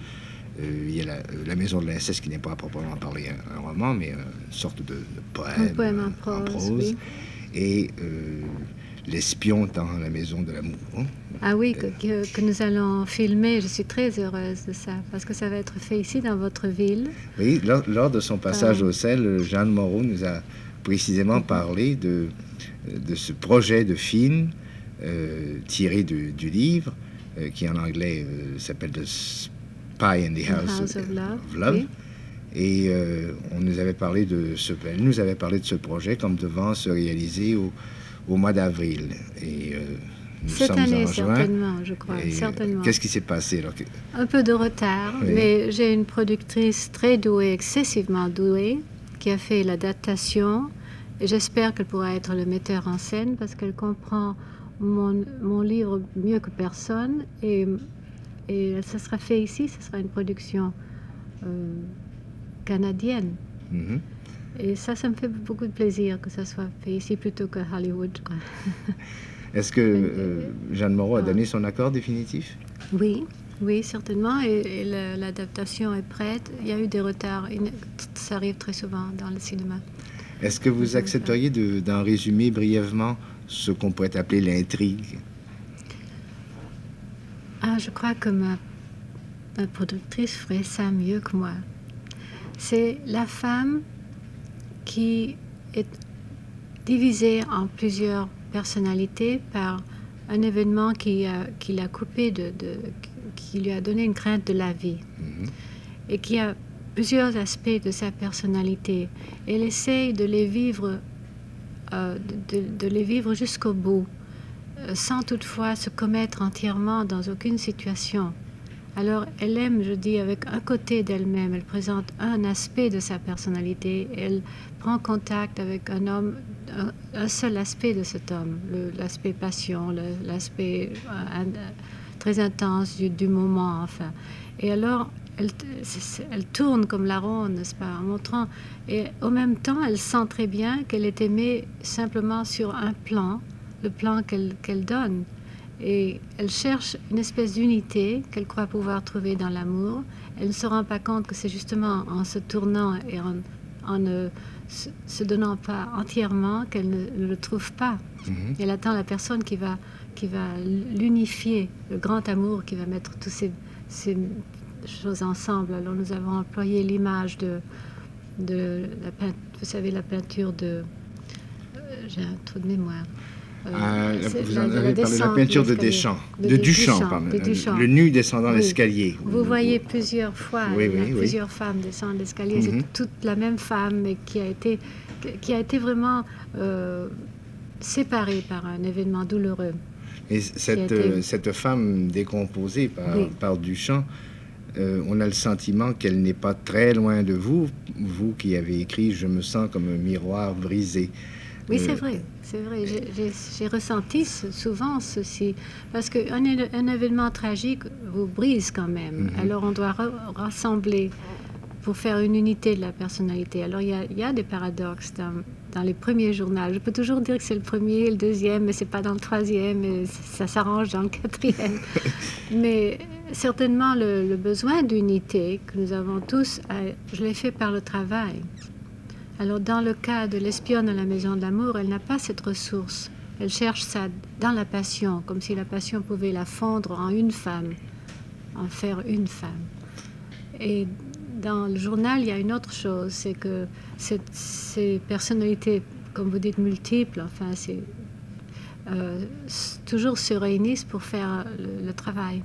Il y a la Maison de l'inceste, qui n'est pas à proprement parler un roman, mais une sorte de poème, Un poème en prose. Oui. Et L'espion dans la Maison de l'amour. Ah oui, que nous allons filmer. Je suis très heureuse de ça, parce que ça va être fait ici, dans votre ville. Oui, lors de son passage au sel, Jeanne Moreau nous a précisément parlé de ce projet de film tiré du livre, qui en anglais s'appelle The Spy in the House of Love. Oui. Et elle nous avait parlé de ce projet comme devant se réaliser au mois d'avril. Et nous cette sommes année, en juin. Certainement, je crois. Certainement. Qu'est-ce qui s'est passé alors? Un peu de retard, oui. Mais j'ai une productrice très douée, excessivement douée, qui a fait l'adaptation. Et j'espère qu'elle pourra être le metteur en scène, parce qu'elle comprend mon livre mieux que personne. Et ça sera fait ici, ce sera une production canadienne. Mm-hmm. Et ça me fait beaucoup de plaisir que ça soit fait ici plutôt que Hollywood. Est-ce que Jeanne Moreau a donné son accord définitif? Oui, oui, certainement. Et l'adaptation est prête. Il y a eu des retards. Ça arrive très souvent dans le cinéma. Est-ce que vous accepteriez d'en résumer brièvement ce qu'on pourrait appeler l'intrigue? Ah, je crois que ma productrice ferait ça mieux que moi. C'est la femme qui est divisée en plusieurs personnalités par un événement qui l'a coupée, qui lui a donné une crainte de la vie. Mm-hmm. Et qui a plusieurs aspects de sa personnalité. Elle essaye de les vivre, de les vivre jusqu'au bout, sans toutefois se commettre entièrement dans aucune situation. Alors, elle aime, je dis, avec un côté d'elle-même. Elle présente un aspect de sa personnalité. Elle prend contact avec un homme, un seul aspect de cet homme, l'aspect passion, l'aspect très intense du moment, enfin. Et alors, elle tourne comme la ronde, n'est-ce pas, en montrant. Et en même temps, elle sent très bien qu'elle est aimée simplement sur un plan, le plan qu'elle donne. Et elle cherche une espèce d'unité qu'elle croit pouvoir trouver dans l'amour. Elle ne se rend pas compte que c'est justement en se tournant et en ne se donnant pas entièrement qu'elle ne le trouve pas. Mm-hmm. Elle attend la personne qui va l'unifier, le grand amour qui va mettre toutes ces choses ensemble. Alors nous avons employé l'image de la peinture, vous savez, la peinture de... j'ai un trou de mémoire. Vous en avez parlé de la peinture de Duchamp, le nu descendant l'escalier. Vous voyez plusieurs fois, plusieurs femmes descendre l'escalier. Mm-hmm. C'est toute la même femme, mais qui a été vraiment séparée par un événement douloureux. Et cette femme décomposée par Duchamp, on a le sentiment qu'elle n'est pas très loin de vous, vous qui avez écrit « Je me sens comme un miroir brisé ». Oui, c'est vrai. J'ai ressenti souvent ceci, parce qu'un événement tragique vous brise quand même. Mm-hmm. Alors on doit rassembler pour faire une unité de la personnalité. Alors il y a des paradoxes dans les premiers journaux. Je peux toujours dire que c'est le premier, le deuxième, mais c'est pas dans le troisième, et ça s'arrange dans le quatrième. Mais certainement le besoin d'unité que nous avons tous, je l'ai fait par le travail. Alors, dans le cas de l'espionne à la Maison de l'amour, elle n'a pas cette ressource. Elle cherche ça dans la passion, comme si la passion pouvait la fondre en une femme, en faire une femme. Et dans le journal, il y a une autre chose, c'est que ces personnalités, comme vous dites, multiples, enfin, toujours se réunissent pour faire le travail.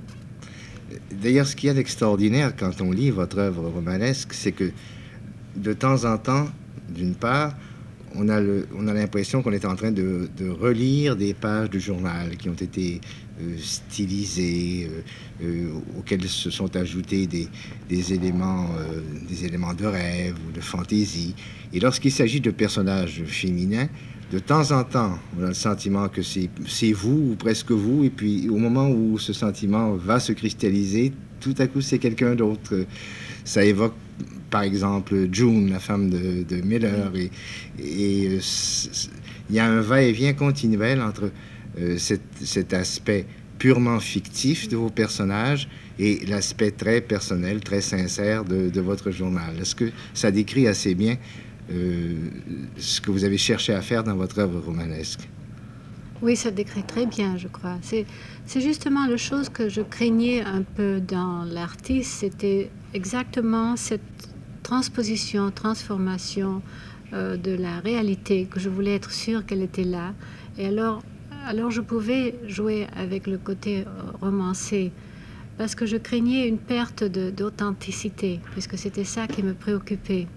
D'ailleurs, ce qu'il y a d'extraordinaire quand on lit votre œuvre romanesque, c'est que de temps en temps, d'une part, on a l'impression qu'on est en train de relire des pages du journal qui ont été stylisées, auxquelles se sont ajoutés des éléments de rêve ou de fantaisie. Et lorsqu'il s'agit de personnages féminins, de temps en temps, on a le sentiment que c'est vous ou presque vous, et puis au moment où ce sentiment va se cristalliser, tout à coup c'est quelqu'un d'autre. Ça évoque par exemple June, la femme de Miller, et il y a un va-et-vient continuel entre cet aspect purement fictif de vos personnages et l'aspect très personnel, très sincère de votre journal. Est-ce que ça décrit assez bien ce que vous avez cherché à faire dans votre œuvre romanesque? Oui, ça décrit très bien, je crois. C'est justement la chose que je craignais un peu dans l'artiste, c'était exactement cette transposition, transformation de la réalité, que je voulais être sûre qu'elle était là. Et alors je pouvais jouer avec le côté romancé, parce que je craignais une perte d'authenticité, puisque c'était ça qui me préoccupait.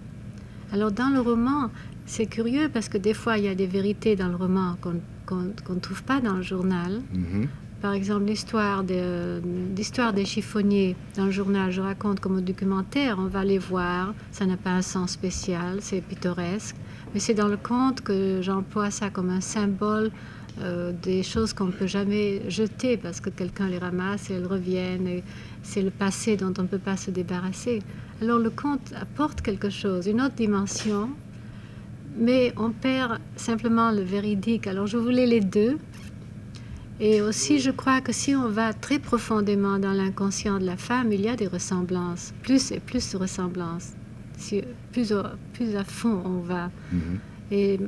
Alors dans le roman, c'est curieux, parce que des fois, il y a des vérités dans le roman qu'on ne trouve pas dans le journal. Mm-hmm. Par exemple, l'histoire des chiffonniers dans le journal, je raconte comme un documentaire, on va les voir, ça n'a pas un sens spécial, c'est pittoresque, mais c'est dans le conte que j'emploie ça comme un symbole des choses qu'on ne peut jamais jeter parce que quelqu'un les ramasse et elles reviennent, et c'est le passé dont on ne peut pas se débarrasser. Alors le conte apporte quelque chose, une autre dimension, mais on perd simplement le véridique. Alors je voulais les deux. Et aussi, je crois que si on va très profondément dans l'inconscient de la femme, il y a des ressemblances, plus et plus de ressemblances. Plus à fond on va. Mm-hmm. Et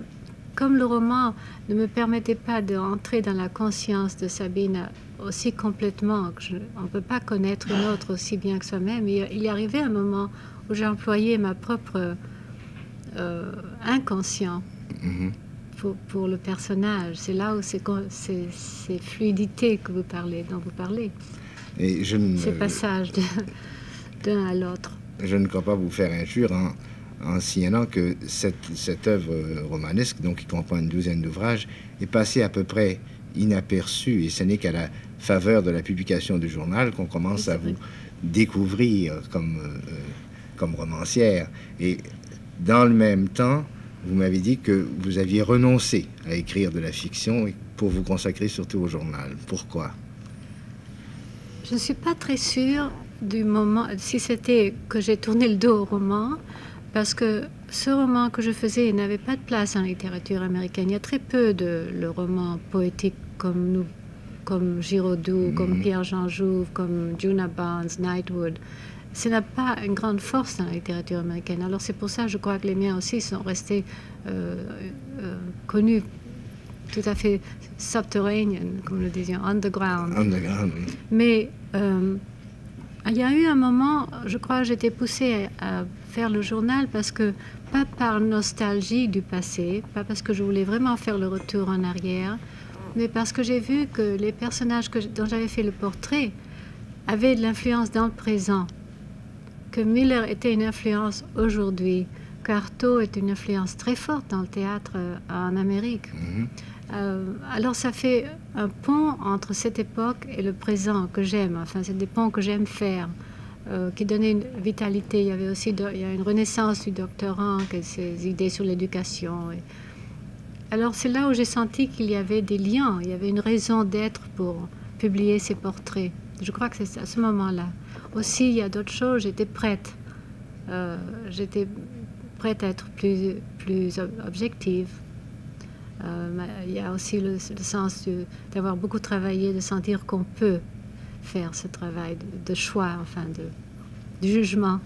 comme le roman ne me permettait pas d'entrer dans la conscience de Sabine aussi complètement, on ne peut pas connaître une autre aussi bien que soi-même, il y arrivait un moment où j'ai employé ma propre inconscient. Mm-hmm. Pour le personnage. C'est là où c'est fluidité que vous parlez, dont vous parlez. Et ces passages d'un à l'autre. Je ne crois pas vous faire injure en signalant que cette œuvre romanesque, donc qui comprend une douzaine d'ouvrages, est passée à peu près inaperçue, et ce n'est qu'à la faveur de la publication du journal qu'on commence à vous découvrir comme romancière. Et dans le même temps, vous m'avez dit que vous aviez renoncé à écrire de la fiction pour vous consacrer surtout au journal. Pourquoi? Je ne suis pas très sûre du moment, si c'était que j'ai tourné le dos au roman, parce que ce roman que je faisais n'avait pas de place en littérature américaine. Il y a très peu le roman poétique comme Giraudoux, comme Pierre-Jean Jouve, comme Djuna Barnes, Knightwood. Ça n'a pas une grande force dans la littérature américaine. Alors c'est pour ça, je crois que les miens aussi sont restés connus, tout à fait subterranean, comme le disions, underground. Underground, oui. Mais il y a eu un moment, je crois, j'étais poussée à faire le journal parce que, pas par nostalgie du passé, pas parce que je voulais vraiment faire le retour en arrière, mais parce que j'ai vu que les personnages dont j'avais fait le portrait avaient de l'influence dans le présent. Que Miller était une influence aujourd'hui, qu'Artaud est une influence très forte dans le théâtre en Amérique. Mm-hmm. Alors ça fait un pont entre cette époque et le présent que j'aime. Enfin, c'est des ponts que j'aime faire, qui donnaient une vitalité. Il y avait aussi il y a une renaissance du doctorant, ses idées sur l'éducation. Alors c'est là où j'ai senti qu'il y avait des liens, il y avait une raison d'être pour publier ces portraits. Je crois que c'est à ce moment-là. Aussi, il y a d'autres choses, j'étais prête. J'étais prête à être plus objective. Il y a aussi le sens d'avoir beaucoup travaillé, de sentir qu'on peut faire ce travail de choix, enfin, de jugement.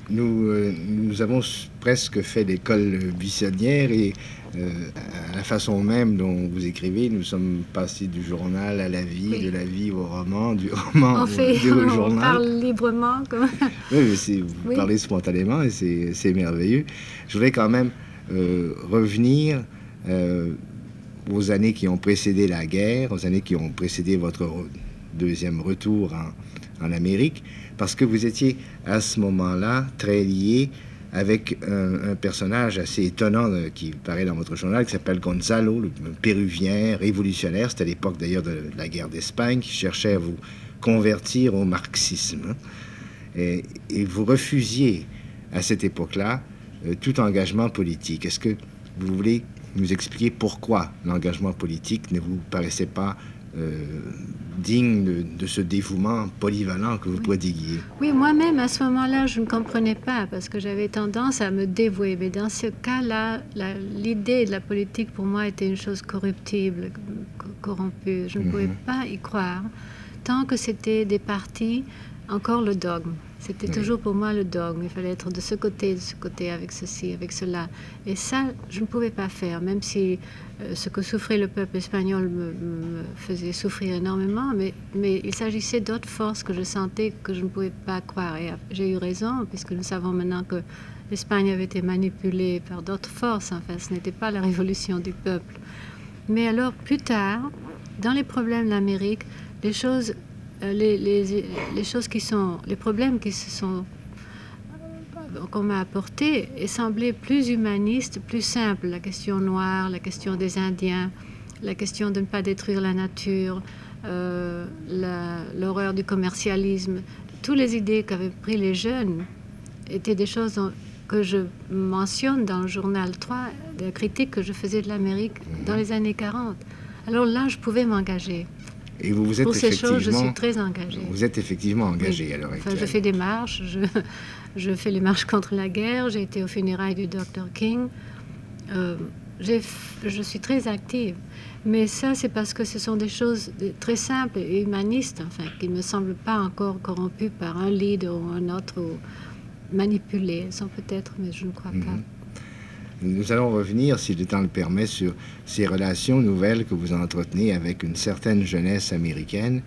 Nous avons presque fait l'école buissonnière et à la façon même dont vous écrivez, nous sommes passés du journal à la vie, oui. De la vie au roman, du roman au journal. On parle librement. Comme... Oui, mais vous parlez spontanément et c'est merveilleux. Je voudrais quand même revenir aux années qui ont précédé la guerre, aux années qui ont précédé votre deuxième retour en Amérique, parce que vous étiez à ce moment-là très lié avec un personnage assez étonnant qui paraît dans votre journal, qui s'appelle Gonzalo, le péruvien révolutionnaire. C'était à l'époque d'ailleurs de la guerre d'Espagne, qui cherchait à vous convertir au marxisme. Et vous refusiez à cette époque-là tout engagement politique. Est-ce que vous voulez nous expliquer pourquoi l'engagement politique ne vous paraissait pas digne de ce dévouement polyvalent que vous prodiguiez? Oui, moi-même, à ce moment-là, je ne comprenais pas parce que j'avais tendance à me dévouer. Mais dans ce cas-là, l'idée de la politique, pour moi, était une chose corruptible, corrompue. Je ne pouvais pas y croire tant que c'était des partis, encore le dogme. C'était toujours pour moi le dogme. Il fallait être de ce côté, avec ceci, avec cela. Et ça, je ne pouvais pas faire, même si ce que souffrait le peuple espagnol me faisait souffrir énormément. Mais il s'agissait d'autres forces que je sentais que je ne pouvais pas croire. Et j'ai eu raison, puisque nous savons maintenant que l'Espagne avait été manipulée par d'autres forces. Enfin, ce n'était pas la révolution du peuple. Mais alors, plus tard, dans les problèmes d'Amérique, les choses... les problèmes qu'on m'a apportés semblaient plus humanistes, plus simples. La question noire, la question des Indiens, la question de ne pas détruire la nature, l'horreur du commercialisme. Toutes les idées qu'avaient pris les jeunes étaient des choses que je mentionne dans le journal 3, des critiques que je faisais de l'Amérique dans les années 40. Alors là, je pouvais m'engager. Et vous êtes pour ces choses, je suis très engagée. Vous êtes effectivement engagée à l'heure actuelle. Je fais des marches, je fais les marches contre la guerre, j'ai été aux funérailles du Dr. King. Je suis très active. Mais ça, c'est parce que ce sont des choses très simples et humanistes, enfin, qui ne me semblent pas encore corrompues par un leader ou un autre, ou manipulées. Elles sont peut-être, mais je ne crois pas. Nous allons revenir, si le temps le permet, sur ces relations nouvelles que vous entretenez avec une certaine jeunesse américaine.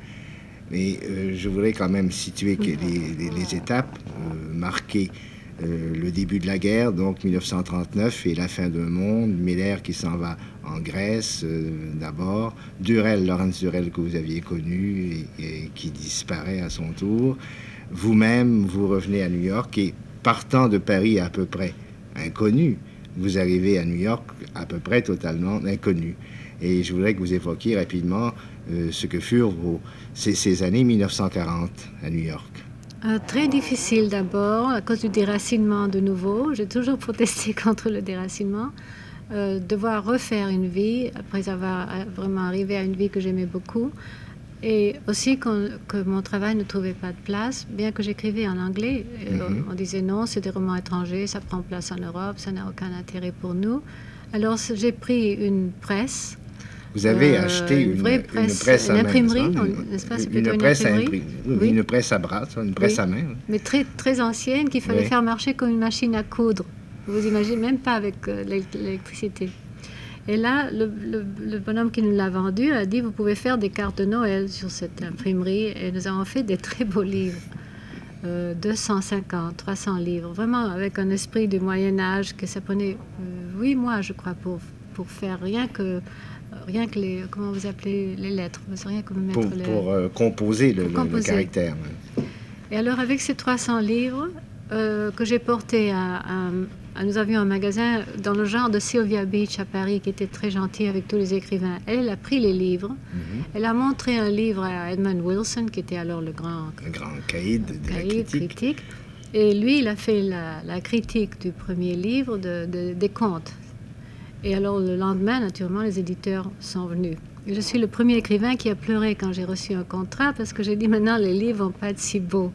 Mais je voudrais quand même situer que les étapes marquées. Le début de la guerre, donc 1939, et la fin d'un monde. Miller qui s'en va en Grèce d'abord. Laurence Durel que vous aviez connu et qui disparaît à son tour. Vous-même, vous revenez à New York et partant de Paris à peu près inconnu, vous arrivez à New York à peu près totalement inconnu. Et je voudrais que vous évoquiez rapidement ce que furent ces années 1940 à New York. Très difficile d'abord, à cause du déracinement de nouveau. J'ai toujours protesté contre le déracinement. Devoir refaire une vie, après avoir vraiment arrivé à une vie que j'aimais beaucoup. Et aussi que mon travail ne trouvait pas de place, bien que j'écrivais en anglais. On disait non, c'est des romans étrangers, ça prend place en Europe, ça n'a aucun intérêt pour nous. Alors j'ai pris une presse. Vous avez acheté une presse à main, imprimerie, n'est-ce pas? C'est plutôt une presse à imprimer. Oui. Une presse à bras, une presse à main. Oui. Mais très, très ancienne, qu'il fallait faire marcher comme une machine à coudre. Vous imaginez, même pas avec l'électricité. Et là, le bonhomme qui nous l'a vendu a dit, vous pouvez faire des cartes de Noël sur cette imprimerie. Et nous avons fait des très beaux livres. 250, 300 livres. Vraiment avec un esprit du Moyen-Âge que ça prenait 8 mois, je crois, pour faire rien que les... Comment vous appelez les lettres? Rien que mettre pour composer le caractère. Et alors, avec ces 300 livres que j'ai portés nous avions un magasin dans le genre de Sylvia Beach à Paris qui était très gentil avec tous les écrivains. Elle a pris les livres. Elle a montré un livre à Edmund Wilson, qui était alors le grand caïd de la critique. Et lui, il a fait la critique du premier livre des contes. Et alors, le lendemain, naturellement, les éditeurs sont venus. Et je suis le premier écrivain qui a pleuré quand j'ai reçu un contrat, parce que j'ai dit, maintenant, les livres vont pas être si beaux.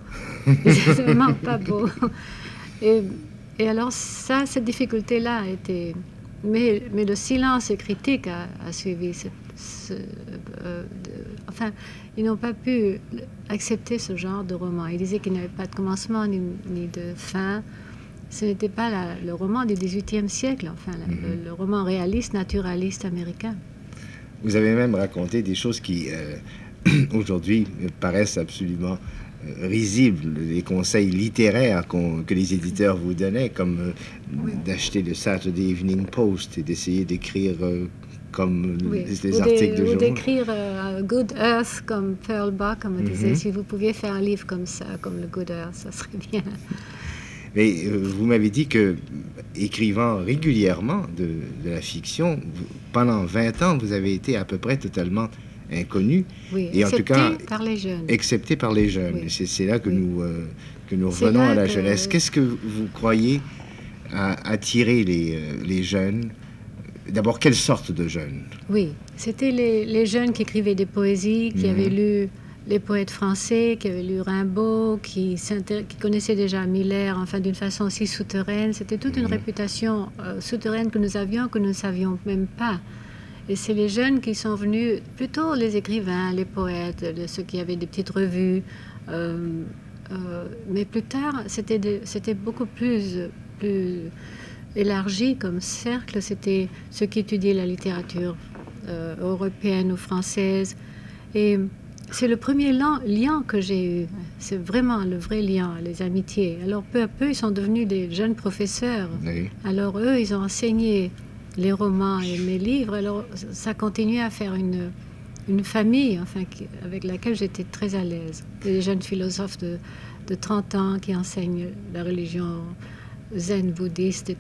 C'est vraiment pas beau. Et alors, cette difficulté-là a été... Mais le silence critique a suivi. Enfin, ils n'ont pas pu accepter ce genre de roman. Ils disaient qu'il n'y avait pas de commencement ni de fin. Ce n'était pas le roman du XVIIIe siècle, enfin, le roman réaliste, naturaliste américain. Vous avez même raconté des choses qui, aujourd'hui, paraissent absolument risibles, les conseils littéraires que les éditeurs vous donnaient, comme d'acheter le Saturday Evening Post et d'essayer d'écrire comme les articles de journaux. Ou d'écrire Good Earth comme Pearl Buck, comme on disait, si vous pouviez faire un livre comme ça, comme le Good Earth, ça serait bien. Mais vous m'avez dit que, écrivant régulièrement de la fiction, pendant 20 ans, vous avez été à peu près totalement inconnu. Oui, et en tout cas, par les jeunes. Excepté par les jeunes. Oui. C'est là que Oui. nous C'est revenons là à la que- jeunesse. Qu'est-ce que vous croyez attirer les jeunes? D'abord, quelle sorte de jeunes? Oui, c'était les jeunes qui écrivaient des poésies, qui avaient lu les poètes français, qui avaient lu Rimbaud, qui connaissaient déjà Miller, enfin d'une façon aussi souterraine. C'était toute une réputation souterraine que nous avions, que nous ne savions même pas. Et c'est les jeunes qui sont venus, plutôt les écrivains, les poètes, ceux qui avaient des petites revues. Mais plus tard, c'était beaucoup plus élargi comme cercle. C'était ceux qui étudiaient la littérature européenne ou française. Et c'est le premier lien que j'ai eu. C'est vraiment le vrai lien, les amitiés. Alors peu à peu, ils sont devenus des jeunes professeurs. Oui. Alors eux, ils ont enseigné les romans et mes livres. Alors ça continuait à faire une famille, enfin, avec laquelle j'étais très à l'aise. Des jeunes philosophes de 30 ans qui enseignent la religion zen, bouddhiste,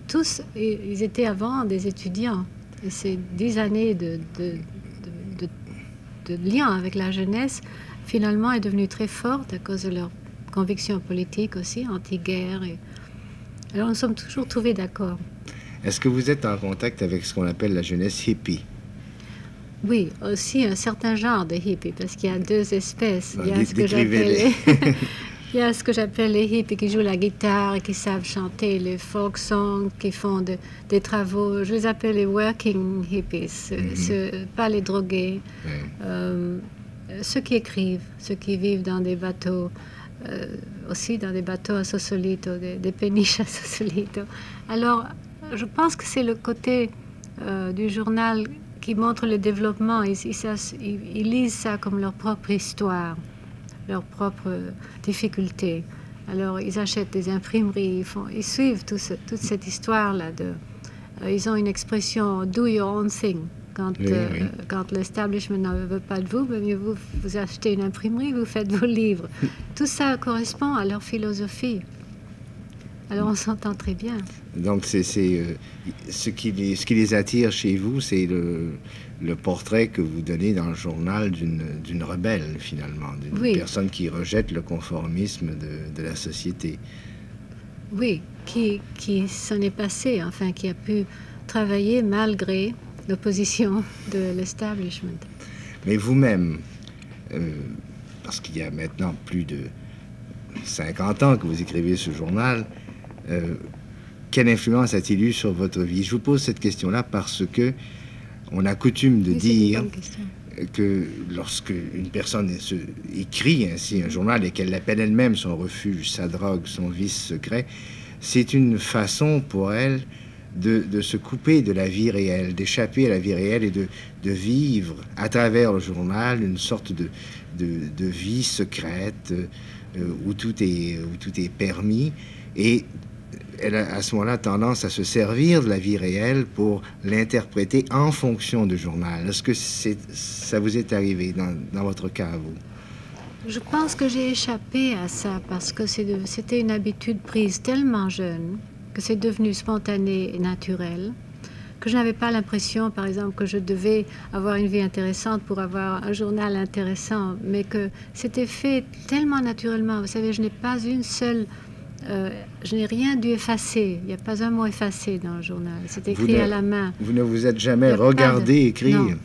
tous, ils étaient avant des étudiants. Et ces 10 années de lien avec la jeunesse, finalement, est devenue très forte à cause de leurs convictions politiques aussi, anti-guerre. Alors, nous sommes toujours trouvés d'accord. Est-ce que vous êtes en contact avec ce qu'on appelle la jeunesse hippie? Oui, aussi un certain genre de hippie, parce qu'il y a deux espèces. Il y a ce que Décrivez-les. Il y a ce que j'appelle les hippies qui jouent la guitare et qui savent chanter les folk songs, qui font des travaux. Je les appelle les working hippies, pas les drogués. Ceux qui écrivent, ceux qui vivent dans des bateaux, aussi dans des bateaux à Sausalito, des péniches à Sausalito. Alors, je pense que c'est le côté du journal qui montre le développement. Ils lisent ça comme leur propre histoire, leurs propres difficultés. Alors, ils achètent des imprimeries, ils suivent toute cette histoire-là. Ils ont une expression « do your own thing ». Quand l'establishment ne veut pas de vous, vous achetez une imprimerie, vous faites vos livres. Tout ça correspond à leur philosophie. Alors, on s'entend très bien. Donc, ce qui les attire chez vous, c'est le portrait que vous donnez dans le journal d'une rebelle, finalement, d'une personne qui rejette le conformisme de la société. Oui, qui s'en est passé, enfin, qui a pu travailler malgré l'opposition de l'establishment. Mais vous-même, parce qu'il y a maintenant plus de 50 ans que vous écrivez ce journal, quelle influence a-t-il eu sur votre vie? Je vous pose cette question-là parce que on a coutume de dire que lorsque une personne écrit ainsi un journal et qu'elle l'appelle elle-même son refuge, sa drogue, son vice secret, c'est une façon pour elle de se couper de la vie réelle, d'échapper à la vie réelle et de vivre à travers le journal une sorte de vie secrète où tout est permis. Et elle a à ce moment-là tendance à se servir de la vie réelle pour l'interpréter en fonction du journal. Est-ce que ça vous est arrivé dans votre cas, vous? Je pense que j'ai échappé à ça parce que c'était une habitude prise tellement jeune que c'est devenu spontané et naturel, que je n'avais pas l'impression, par exemple, que je devais avoir une vie intéressante pour avoir un journal intéressant, mais que c'était fait tellement naturellement. Vous savez, je n'ai pas une seule... je n'ai rien dû effacer. Il n'y a pas un mot effacé dans le journal. C'est écrit à la main. Vous ne vous êtes jamais regardé écrire?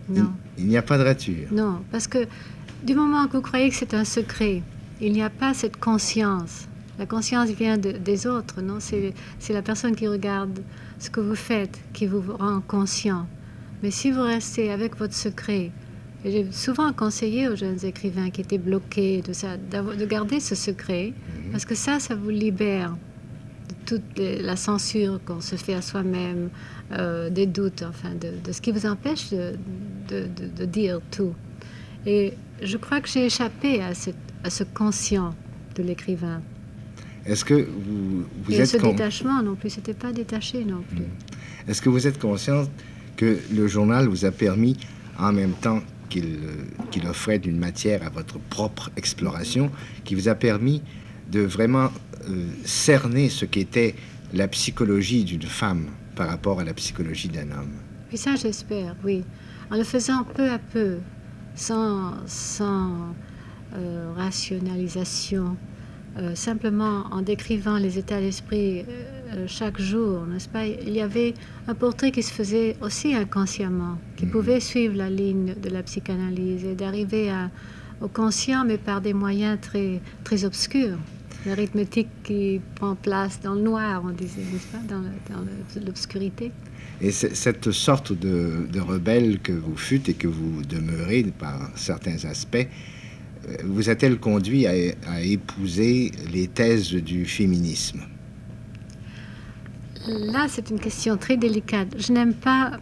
Non. Il n'y a pas de rature? Non, parce que du moment que vous croyez que c'est un secret, il n'y a pas cette conscience. La conscience vient des autres, non? C'est la personne qui regarde ce que vous faites qui vous rend conscient. Mais si vous restez avec votre secret, et j'ai souvent conseillé aux jeunes écrivains qui étaient bloqués, de garder ce secret, parce que ça vous libère de toute la censure qu'on se fait à soi-même, des doutes, enfin, de ce qui vous empêche de dire tout. Et je crois que j'ai échappé à ce conscient de l'écrivain. Est-ce que vous êtes... Et ce détachement non plus, c'était pas détaché non plus. Est-ce que vous êtes consciente que le journal vous a permis, en même temps qu'il offrait une matière à votre propre exploration, qui vous a permis de vraiment cerné ce qu'était la psychologie d'une femme par rapport à la psychologie d'un homme. Oui, ça j'espère, oui. En le faisant peu à peu, sans rationalisation, simplement en décrivant les états d'esprit chaque jour, n'est-ce pas? Il y avait un portrait qui se faisait aussi inconsciemment, qui pouvait suivre la ligne de la psychanalyse et d'arriver au conscient, mais par des moyens très, très obscurs. L'arithmétique qui prend place dans le noir, on disait, n'est-ce pas, dans l'obscurité. Et cette sorte de rebelle que vous fûtes et que vous demeurez par certains aspects, vous a-t-elle conduit à épouser les thèses du féminisme? Là, c'est une question très délicate. Je n'aime pas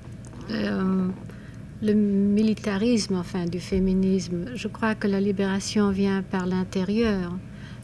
le militarisme, enfin, du féminisme. Je crois que la libération vient par l'intérieur.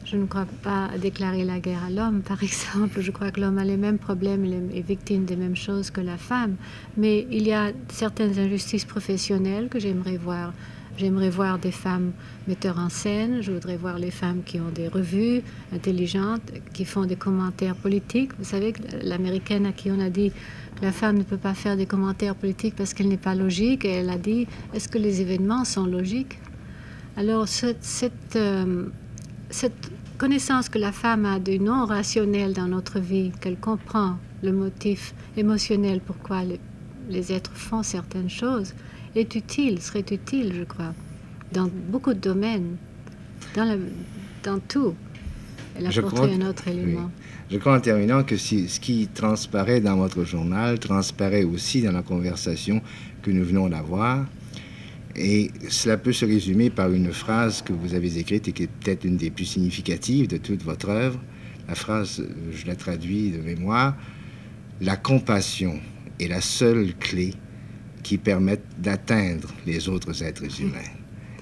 Je ne crois pas à déclarer la guerre à l'homme, par exemple. Je crois que l'homme a les mêmes problèmes et est victime des mêmes choses que la femme. Mais il y a certaines injustices professionnelles que j'aimerais voir. J'aimerais voir des femmes metteurs en scène. Je voudrais voir les femmes qui ont des revues intelligentes, qui font des commentaires politiques. Vous savez, l'américaine à qui on a dit que la femme ne peut pas faire des commentaires politiques parce qu'elle n'est pas logique, et elle a dit, est-ce que les événements sont logiques? Alors, cette connaissance que la femme a du non rationnel dans notre vie, qu'elle comprend le motif émotionnel pourquoi les êtres font certaines choses, est utile, serait utile, je crois, dans beaucoup de domaines, dans tout. Elle apporterait un autre élément. Oui. Je crois en terminant que ce qui transparaît dans votre journal transparaît aussi dans la conversation que nous venons d'avoir. Et cela peut se résumer par une phrase que vous avez écrite et qui est peut-être une des plus significatives de toute votre œuvre. La phrase, je la traduis de mémoire, « La compassion est la seule clé qui permette d'atteindre les autres êtres humains. »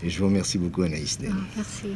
Et je vous remercie beaucoup, Anaïs Nen. Merci.